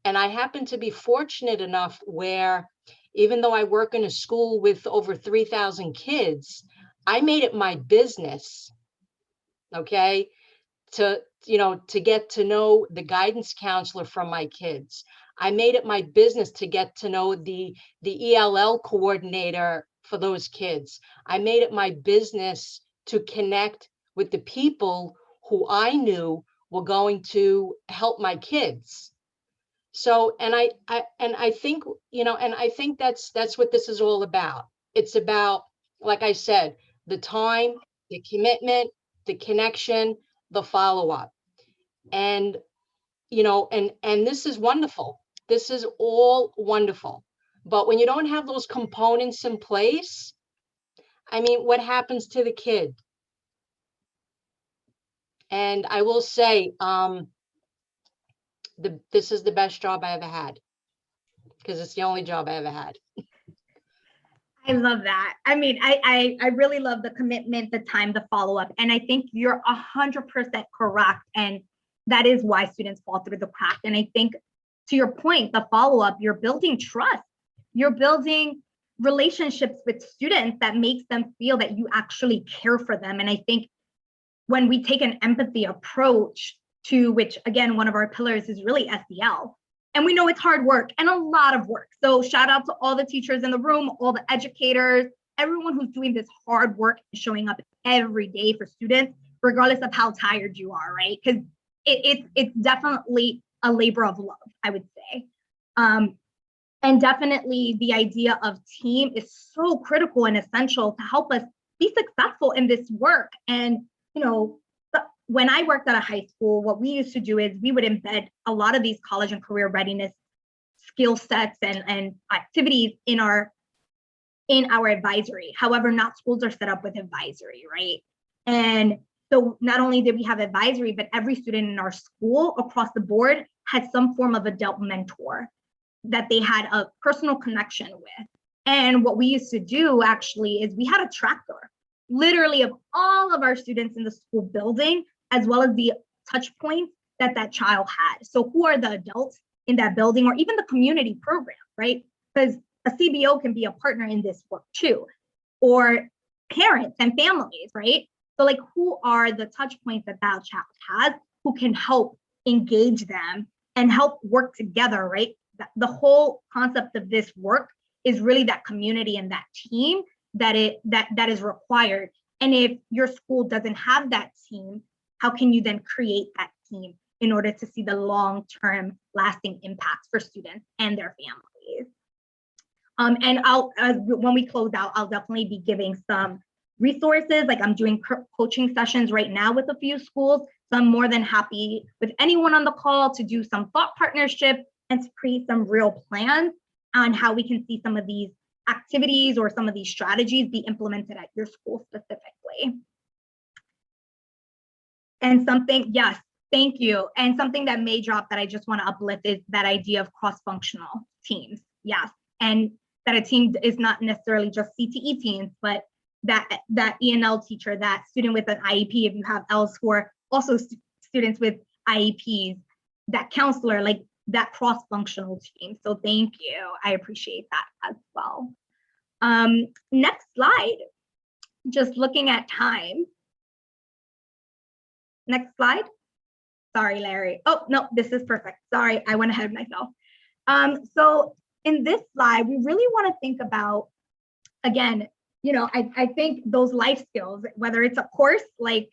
And I happen to be fortunate enough where, even though I work in a school with over 3,000 kids, I made it my business, okay, to get to know the guidance counselor from my kids. I made it my business to get to know the ELL coordinator for those kids. I made it my business to connect with the people who I knew were going to help my kids. So, and I think, and I think that's what this is all about. It's about, like I said, the time, the commitment, the connection, the follow-up. And, and this is wonderful. This is all wonderful. But when you don't have those components in place, I mean, what happens to the kid? And I will say, this is the best job I ever had, because it's the only job I ever had. I love that. I mean, I really love the commitment, the time, the follow-up. And I think you're 100% correct. And that is why students fall through the crack. And I think, to your point, the follow-up, you're building trust. You're building relationships with students that makes them feel that you actually care for them. And I think when we take an empathy approach to, which again, one of our pillars is really SEL, and we know it's hard work and a lot of work. So shout out to all the teachers in the room, all the educators, everyone who's doing this hard work and showing up every day for students, regardless of how tired you are, right? Because it's definitely a labor of love, I would say. And definitely the idea of team is so critical and essential to help us be successful in this work. And, when I worked at a high school, what we used to do is we would embed a lot of these college and career readiness skill sets and activities in our advisory. However, not schools are set up with advisory, right? And so not only did we have advisory, but every student in our school across the board had some form of adult mentor that they had a personal connection with. And what we used to do actually is we had a tracker, literally, of all of our students in the school building, as well as the touch points that child had. So who are the adults in that building, or even the community program, right? Because a CBO can be a partner in this work too, or parents and families, right? So like, who are the touch points that child has who can help engage them and help work together, right? The whole concept of this work is really that community and that team that is required. And if your school doesn't have that team, how can you then create that team in order to see the long-term lasting impacts for students and their families? And when we close out, I'll definitely be giving some resources. Like, I'm doing coaching sessions right now with a few schools. So I'm more than happy with anyone on the call to do some thought partnership and to create some real plans on how we can see some of these activities or some of these strategies be implemented at your school specifically. And something, yes, thank you. And something that may drop that I just want to uplift is that idea of cross-functional teams. Yes, and that a team is not necessarily just CTE teams, but that ELL teacher, that student with an IEP, if you have Ls who are also students with IEPs, that counselor, like that cross-functional team. So thank you. I appreciate that as well. Next slide, just looking at time. Next slide. Sorry, Larry. Oh, no, this is perfect. Sorry, I went ahead of myself. So in this slide, we really want to think about, again, I think those life skills, whether it's a course like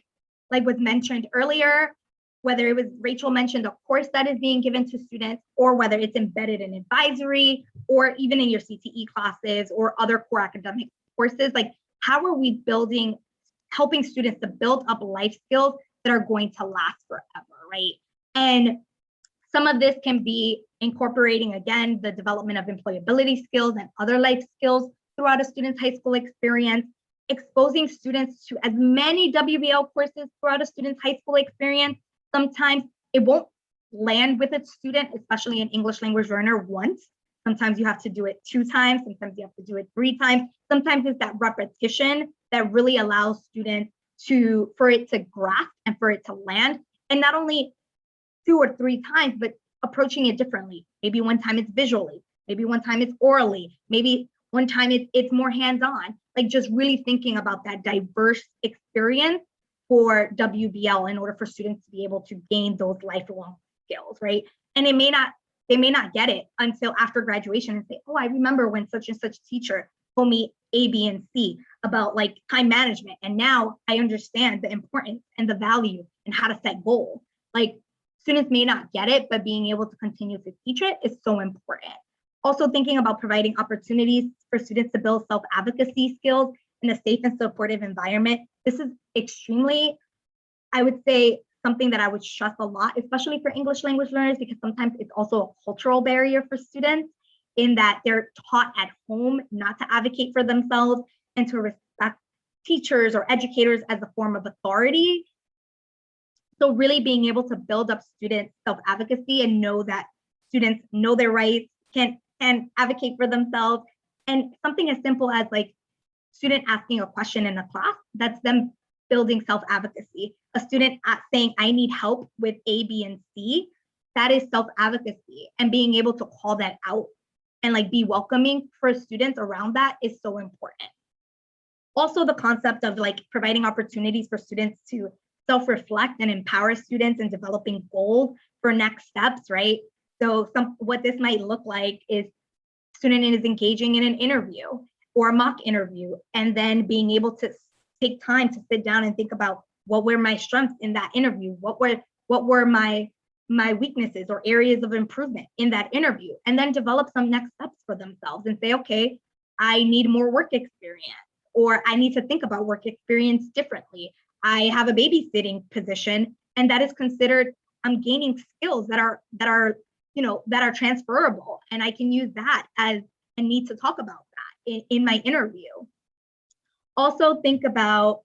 was mentioned earlier, whether it was Rachel mentioned a course that is being given to students, or whether it's embedded in advisory, or even in your CTE classes or other core academic courses, like how are we helping students to build up life skills that are going to last forever, right? And some of this can be incorporating, again, the development of employability skills and other life skills throughout a student's high school experience, exposing students to as many WBL courses throughout a student's high school experience. Sometimes it won't land with a student, especially an English language learner, once. Sometimes you have to do it 2 times, sometimes you have to do it 3 times. Sometimes it's that repetition that really allows students for it to grasp and for it to land. And not only 2 or 3 times, but approaching it differently. Maybe one time it's visually, maybe one time it's orally, maybe one time it's more hands-on, like just really thinking about that diverse experience for WBL in order for students to be able to gain those lifelong skills, right? And it may not they may not get it until after graduation and say, oh, I remember when such and such teacher told me A, B, and C about like time management. And now I understand the importance and the value and how to set goals. Like students may not get it, but being able to continue to teach it is so important. Also thinking about providing opportunities for students to build self-advocacy skills in a safe and supportive environment. This is extremely, I would say, something that I would stress a lot, especially for English language learners, because sometimes it's also a cultural barrier for students in that they're taught at home not to advocate for themselves and to respect teachers or educators as a form of authority. So really being able to build up students' self-advocacy and know that students know their rights, can advocate for themselves. And something as simple as like student asking a question in a class, that's them building self-advocacy. A student saying, I need help with A, B, and C, that is self-advocacy. And being able to call that out and like be welcoming for students around that is so important. Also the concept of like providing opportunities for students to self-reflect and empower students in developing goals for next steps, right? So what this might look like is student is engaging in an interview or a mock interview, and then being able to take time to sit down and think about what were my strengths in that interview, what were my weaknesses or areas of improvement in that interview, and then develop some next steps for themselves and say, okay, I need more work experience, or I need to think about work experience differently. I have a babysitting position, and that is considered, I'm gaining skills that are transferable, and I can use that as a need to talk about that in my interview. Also think about,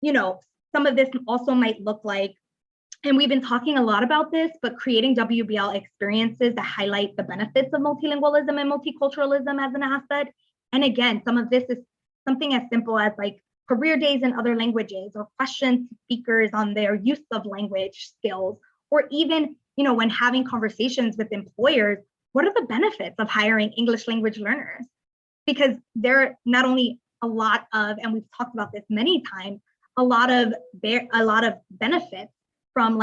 some of this also might look like, and we've been talking a lot about this, but creating WBL experiences that highlight the benefits of multilingualism and multiculturalism as an asset. And again, some of this is something as simple as like career days in other languages, or questions to speakers on their use of language skills, or even, when having conversations with employers, what are the benefits of hiring English language learners? Because there are not only a lot of, and we've talked about this many times, a lot of benefits from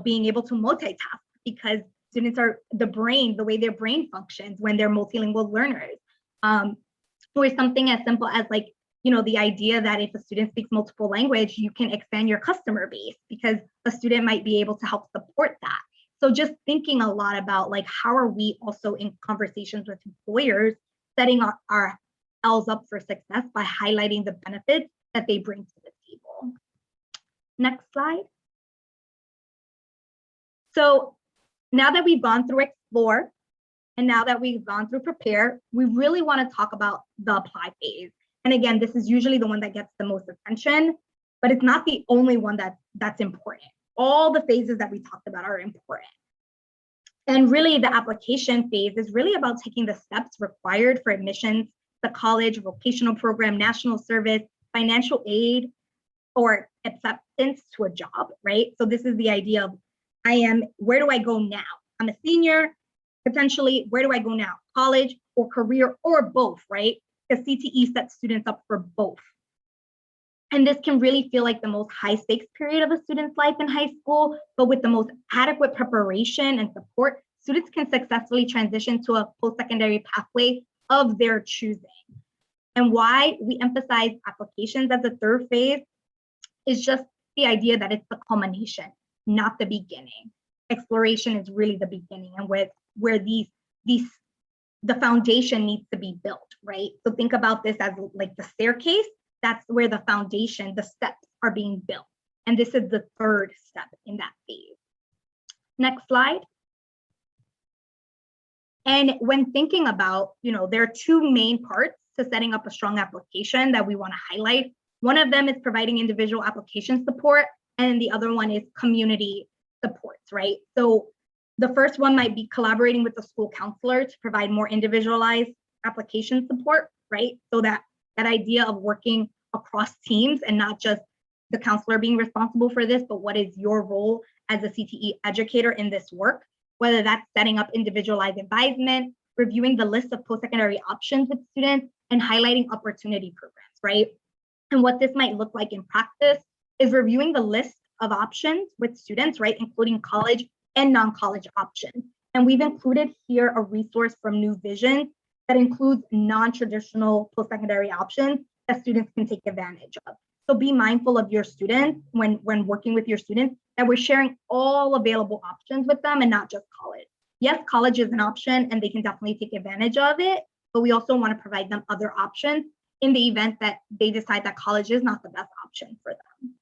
being able to multitask, because students are the way their brain functions when they're multilingual learners. Or something as simple as the idea that if a student speaks multiple language, you can expand your customer base because a student might be able to help support that. So just thinking a lot about how are we also in conversations with employers, setting our ELLs up for success by highlighting the benefits that they bring to the table. Next slide. So now that we've gone through explore, and now that we've gone through prepare, we really want to talk about the apply phase. And again, this is usually the one that gets the most attention, but it's not the only one that's important. All the phases that we talked about are important. And really the application phase is really about taking the steps required for admissions, the college, vocational program, national service, financial aid, or acceptance to a job, right? So this is the idea of where do I go now? I'm a senior, potentially, where do I go now? College or career or both, right? Because CTE sets students up for both. And this can really feel like the most high stakes period of a student's life in high school, but with the most adequate preparation and support, students can successfully transition to a post-secondary pathway of their choosing. And why we emphasize applications as a third phase is just the idea that it's the culmination, not the beginning. Exploration is really the beginning, and where the foundation needs to be built, right? So think about this as like the staircase. That's where the foundation, the steps are being built. And this is the third step in that phase. Next slide. And when thinking about, there are two main parts to setting up a strong application that we want to highlight. One of them is providing individual application support, and the other one is community supports, right? So the first one might be collaborating with the school counselor to provide more individualized application support, right? So that idea of working across teams and not just the counselor being responsible for this, but what is your role as a CTE educator in this work, whether that's setting up individualized advisement, reviewing the list of post-secondary options with students, and highlighting opportunity programs, right? And what this might look like in practice is reviewing the list of options with students, right? Including college and non-college options, And we've included here a resource from New Vision that includes non-traditional post-secondary options that students can take advantage of. So be mindful of your students when working with your students, that we're sharing all available options with them and not just college. Yes, college is an option and they can definitely take advantage of it, but we also want to provide them other options in the event that they decide that college is not the best option for them.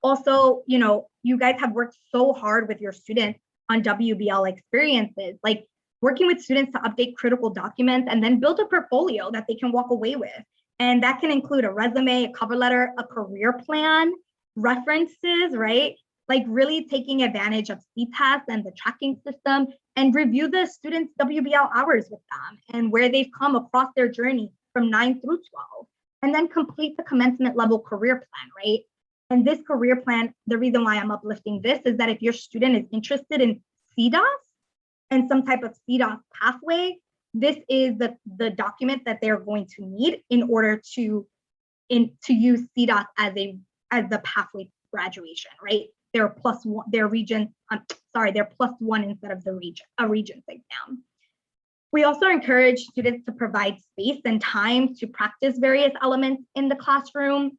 Also, you guys have worked so hard with your students on WBL experiences, like working with students to update critical documents and then build a portfolio that they can walk away with. And that can include a resume, a cover letter, a career plan, references, right? Like really taking advantage of CTAS and the tracking system, and review the students' WBL hours with them and where they've come across their journey from 9 through 12. And then complete the commencement level career plan, right? And this career plan, the reason why I'm uplifting this is that if your student is interested in CDOS and some type of CDOS pathway, this is the document that they're going to need in order to use CDOS as the pathway to graduation, right? They're plus one, they're plus one instead of a Regents exam. We also encourage students to provide space and time to practice various elements in the classroom.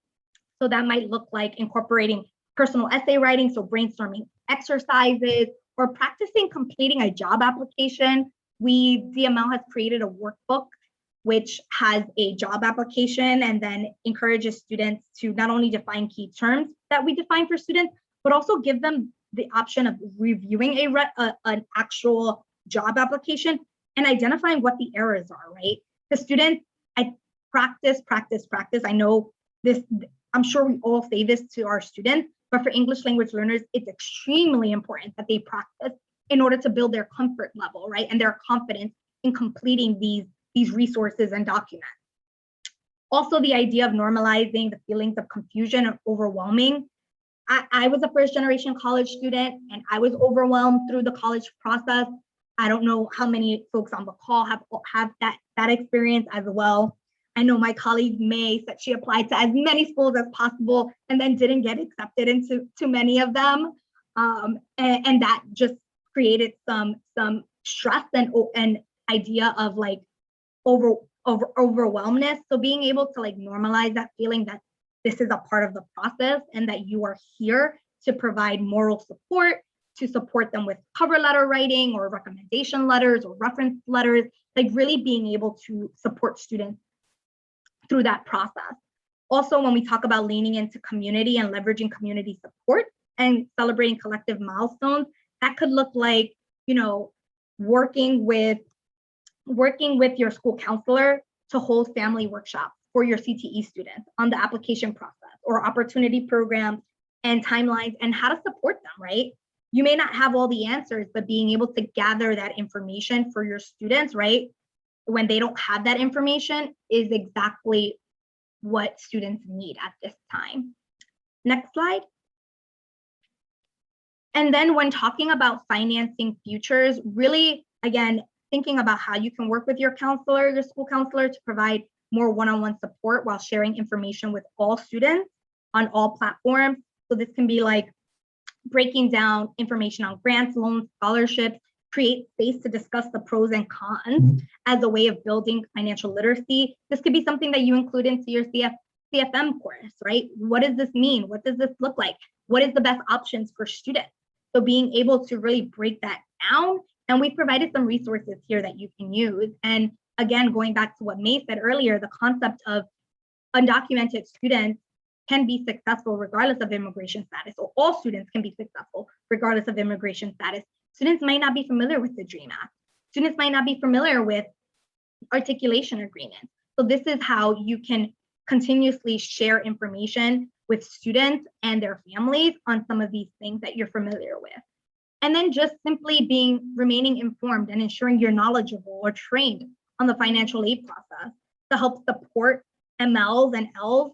So that might look like incorporating personal essay writing, so brainstorming exercises, or practicing completing a job application. DML has created a workbook which has a job application and then encourages students to not only define key terms that we define for students, but also give them the option of reviewing an actual job application and identifying what the errors are, right? The students, practice. I know this, I'm sure we all say this to our students, but for English language learners, it's extremely important that they practice in order to build their comfort level, right? And their confidence in completing these resources and documents. Also, the idea of normalizing the feelings of confusion and overwhelming. I was a first generation college student and I was overwhelmed through the college process. I don't know how many folks on the call have that experience as well. I know my colleague May said she applied to as many schools as possible and then didn't get accepted into too many of them. And that just created some stress and idea of like overwhelmness. So being able to like normalize that feeling that this is a part of the process and that you are here to provide moral support, to support them with cover letter writing or recommendation letters or reference letters, like really being able to support students through that process. Also, when we talk about leaning into community and leveraging community support and celebrating collective milestones, that could look like, working with your school counselor to hold family workshops for your CTE students on the application process or opportunity programs and timelines and how to support them, right? You may not have all the answers, but being able to gather that information for your students, right? When they don't have that information is exactly what students need at this time. Next slide. And then when talking about financing futures, really, again, thinking about how you can work with your counselor, your school counselor, to provide more one-on-one support while sharing information with all students on all platforms. So this can be like breaking down information on grants, loans, scholarships, create space to discuss the pros and cons as a way of building financial literacy. This could be something that you include into your CFM course, right? What does this mean? What does this look like? What is the best options for students? So being able to really break that down, and we provided some resources here that you can use. And again, going back to what May said earlier, the concept of undocumented students can be successful regardless of immigration status, or all students can be successful regardless of immigration status. Students might not be familiar with the DREAM Act. Students might not be familiar with articulation agreements. So this is how you can continuously share information with students and their families on some of these things that you're familiar with. And then just simply remaining informed and ensuring you're knowledgeable or trained on the financial aid process to help support MLs and Ls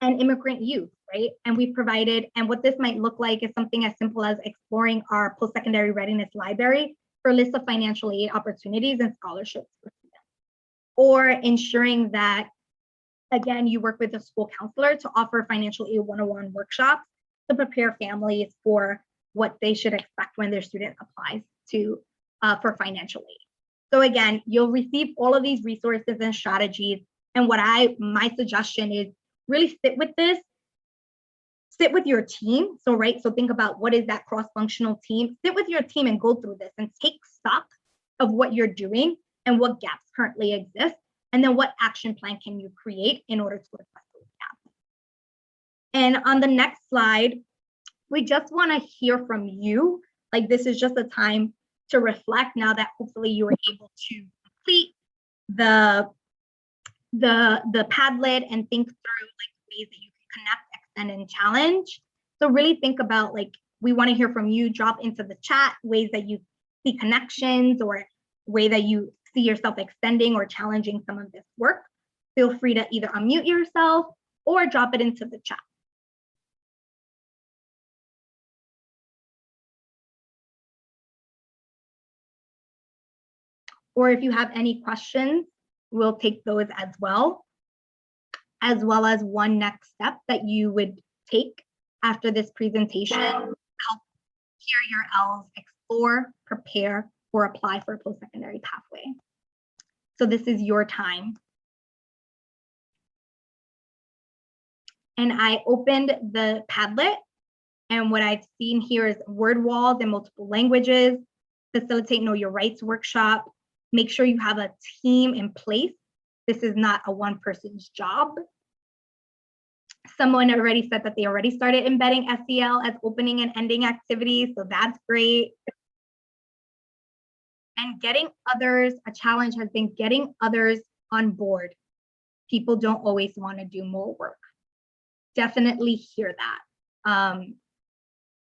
and immigrant youth, right? And we provided, and what this might look like is something as simple as exploring our post-secondary readiness library for a list of financial aid opportunities and scholarships for students. Or ensuring that, again, you work with a school counselor to offer financial aid 101 workshops to prepare families for what they should expect when their student applies to for financial aid. So again, you'll receive all of these resources and strategies. And my suggestion is really sit with this, sit with your team. So, right, so think about what is that cross-functional team, sit with your team and go through this and take stock of what you're doing and what gaps currently exist. And then what action plan can you create in order to address those gaps. And on the next slide, we just want to hear from you. Like, this is just a time to reflect now that hopefully you were able to complete the Padlet and think through like ways that you can connect, extend, and challenge. So really think about, like, we want to hear from you. Drop into the chat ways that you see connections or way that you see yourself extending or challenging some of this work. Feel free to either unmute yourself or drop it into the chat. Or if you have any questions, we'll take those as well as one next step that you would take after this presentation to help hear your ELLs explore, prepare, or apply for a post-secondary pathway. So this is your time. And I opened the Padlet, and what I've seen here is word walls in multiple languages, facilitate Know Your Rights workshop, make sure you have a team in place. This is not a one person's job. Someone already said that they already started embedding SEL as opening and ending activities, so that's great. And getting others, a challenge has been getting others on board. People don't always want to do more work. Definitely hear that.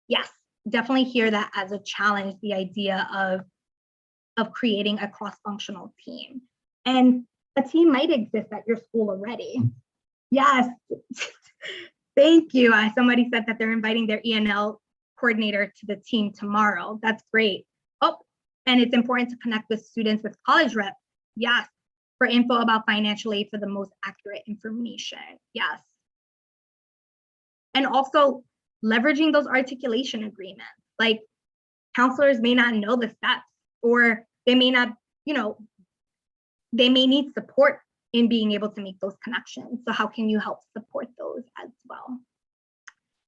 Yes, definitely hear that as a challenge, the idea of creating a cross-functional team. And a team might exist at your school already. Yes, thank you. Somebody said that they're inviting their ELL coordinator to the team tomorrow. That's great. Oh, and it's important to connect with students with college reps. Yes, for info about financial aid for the most accurate information. Yes. And also leveraging those articulation agreements. Like, counselors may not know the steps, or they may not, they may need support in being able to make those connections. So how can you help support those as well?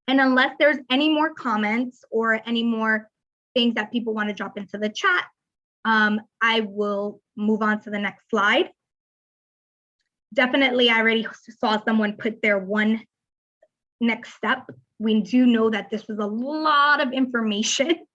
And unless there's any more comments or any more things that people want to drop into the chat, I will move on to the next slide. Definitely, I already saw someone put their one next step. We do know that this was a lot of information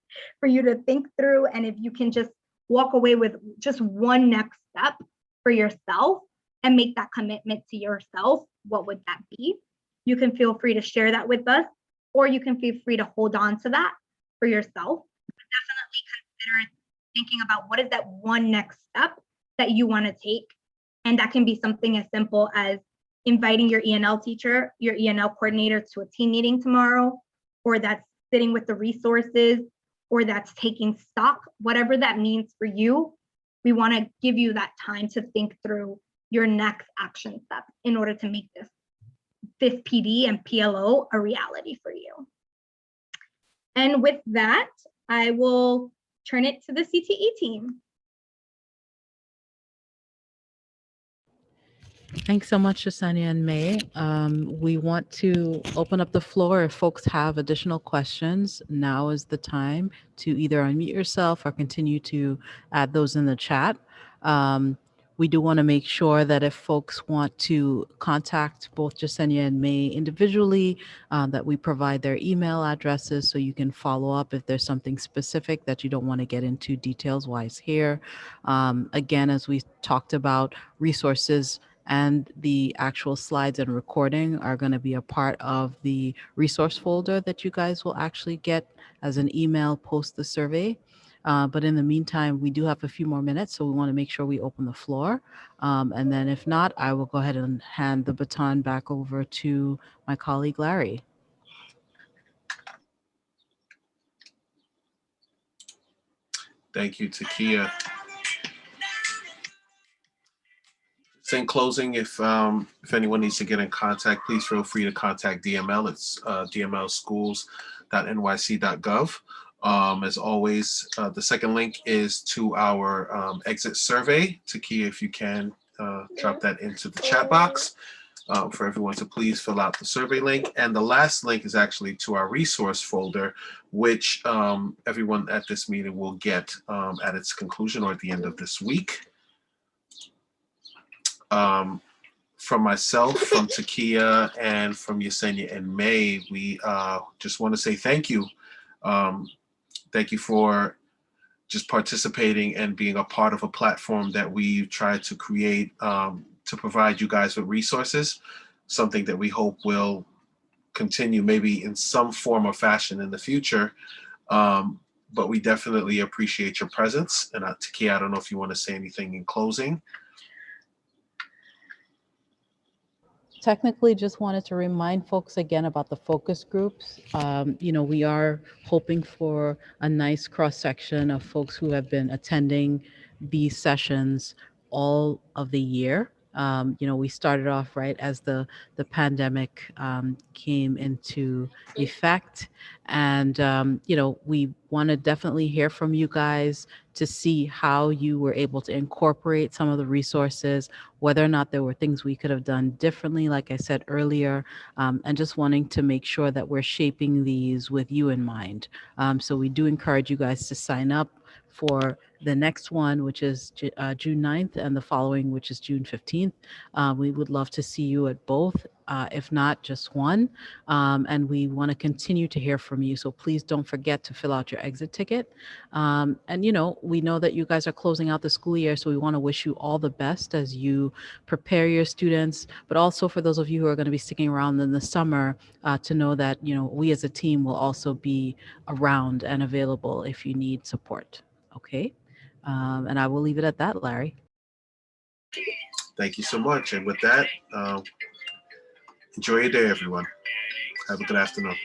for you to think through. And if you can just walk away with just one next step for yourself and make that commitment to yourself, what would that be? You can feel free to share that with us, or you can feel free to hold on to that for yourself. But definitely consider thinking about what is that one next step that you want to take. And that can be something as simple as inviting your ELL teacher, your ELL coordinator to a team meeting tomorrow, or that's sitting with the resources, or that's taking stock, whatever that means for you. We want to give you that time to think through your next action step in order to make this PD and PLO a reality for you. And with that, I will turn it to the CTE team. Thanks so much, Shasanya and May. We want to open up the floor. If folks have additional questions, now is the time to either unmute yourself or continue to add those in the chat. We do want to make sure that if folks want to contact both Jasenia and May individually, that we provide their email addresses so you can follow up if there's something specific that you don't want to get into details-wise here. Again, as we talked about, resources and the actual slides and recording are going to be a part of the resource folder that you guys will actually get as an email post the survey. But in the meantime, we do have a few more minutes, so we want to make sure we open the floor. And then if not, I will go ahead and hand the baton back over to my colleague, Larry. Thank you, Takia. So in closing, if anyone needs to get in contact, please feel free to contact DML. It's dmlschools.nyc.gov. As always, the second link is to our exit survey. Takia, if you can drop that into the chat box for everyone to please fill out the survey link. And the last link is actually to our resource folder, which everyone at this meeting will get at its conclusion or at the end of this week. From myself, from Takia, and from Yesenia and May, we just want to say thank you. Thank you for just participating and being a part of a platform that we tried to create to provide you guys with resources, something that we hope will continue maybe in some form or fashion in the future. But we definitely appreciate your presence. And Takia, I don't know if you want to say anything in closing. Technically, just wanted to remind folks again about the focus groups. We are hoping for a nice cross section of folks who have been attending these sessions all of the year. We started off right as the pandemic came into effect, and we want to definitely hear from you guys to see how you were able to incorporate some of the resources, whether or not there were things we could have done differently, like I said earlier, and just wanting to make sure that we're shaping these with you in mind. So we do encourage you guys to sign up for the next one, which is June 9th, and the following, which is June 15th. We would love to see you at both, if not just one. And we want to continue to hear from you. So please don't forget to fill out your exit ticket. And, we know that you guys are closing out the school year, so we want to wish you all the best as you prepare your students, but also for those of you who are going to be sticking around in the summer, to know that, we as a team will also be around and available if you need support. Okay. And I will leave it at that, Larry. Thank you so much. And with that, enjoy your day, everyone. Have a good afternoon.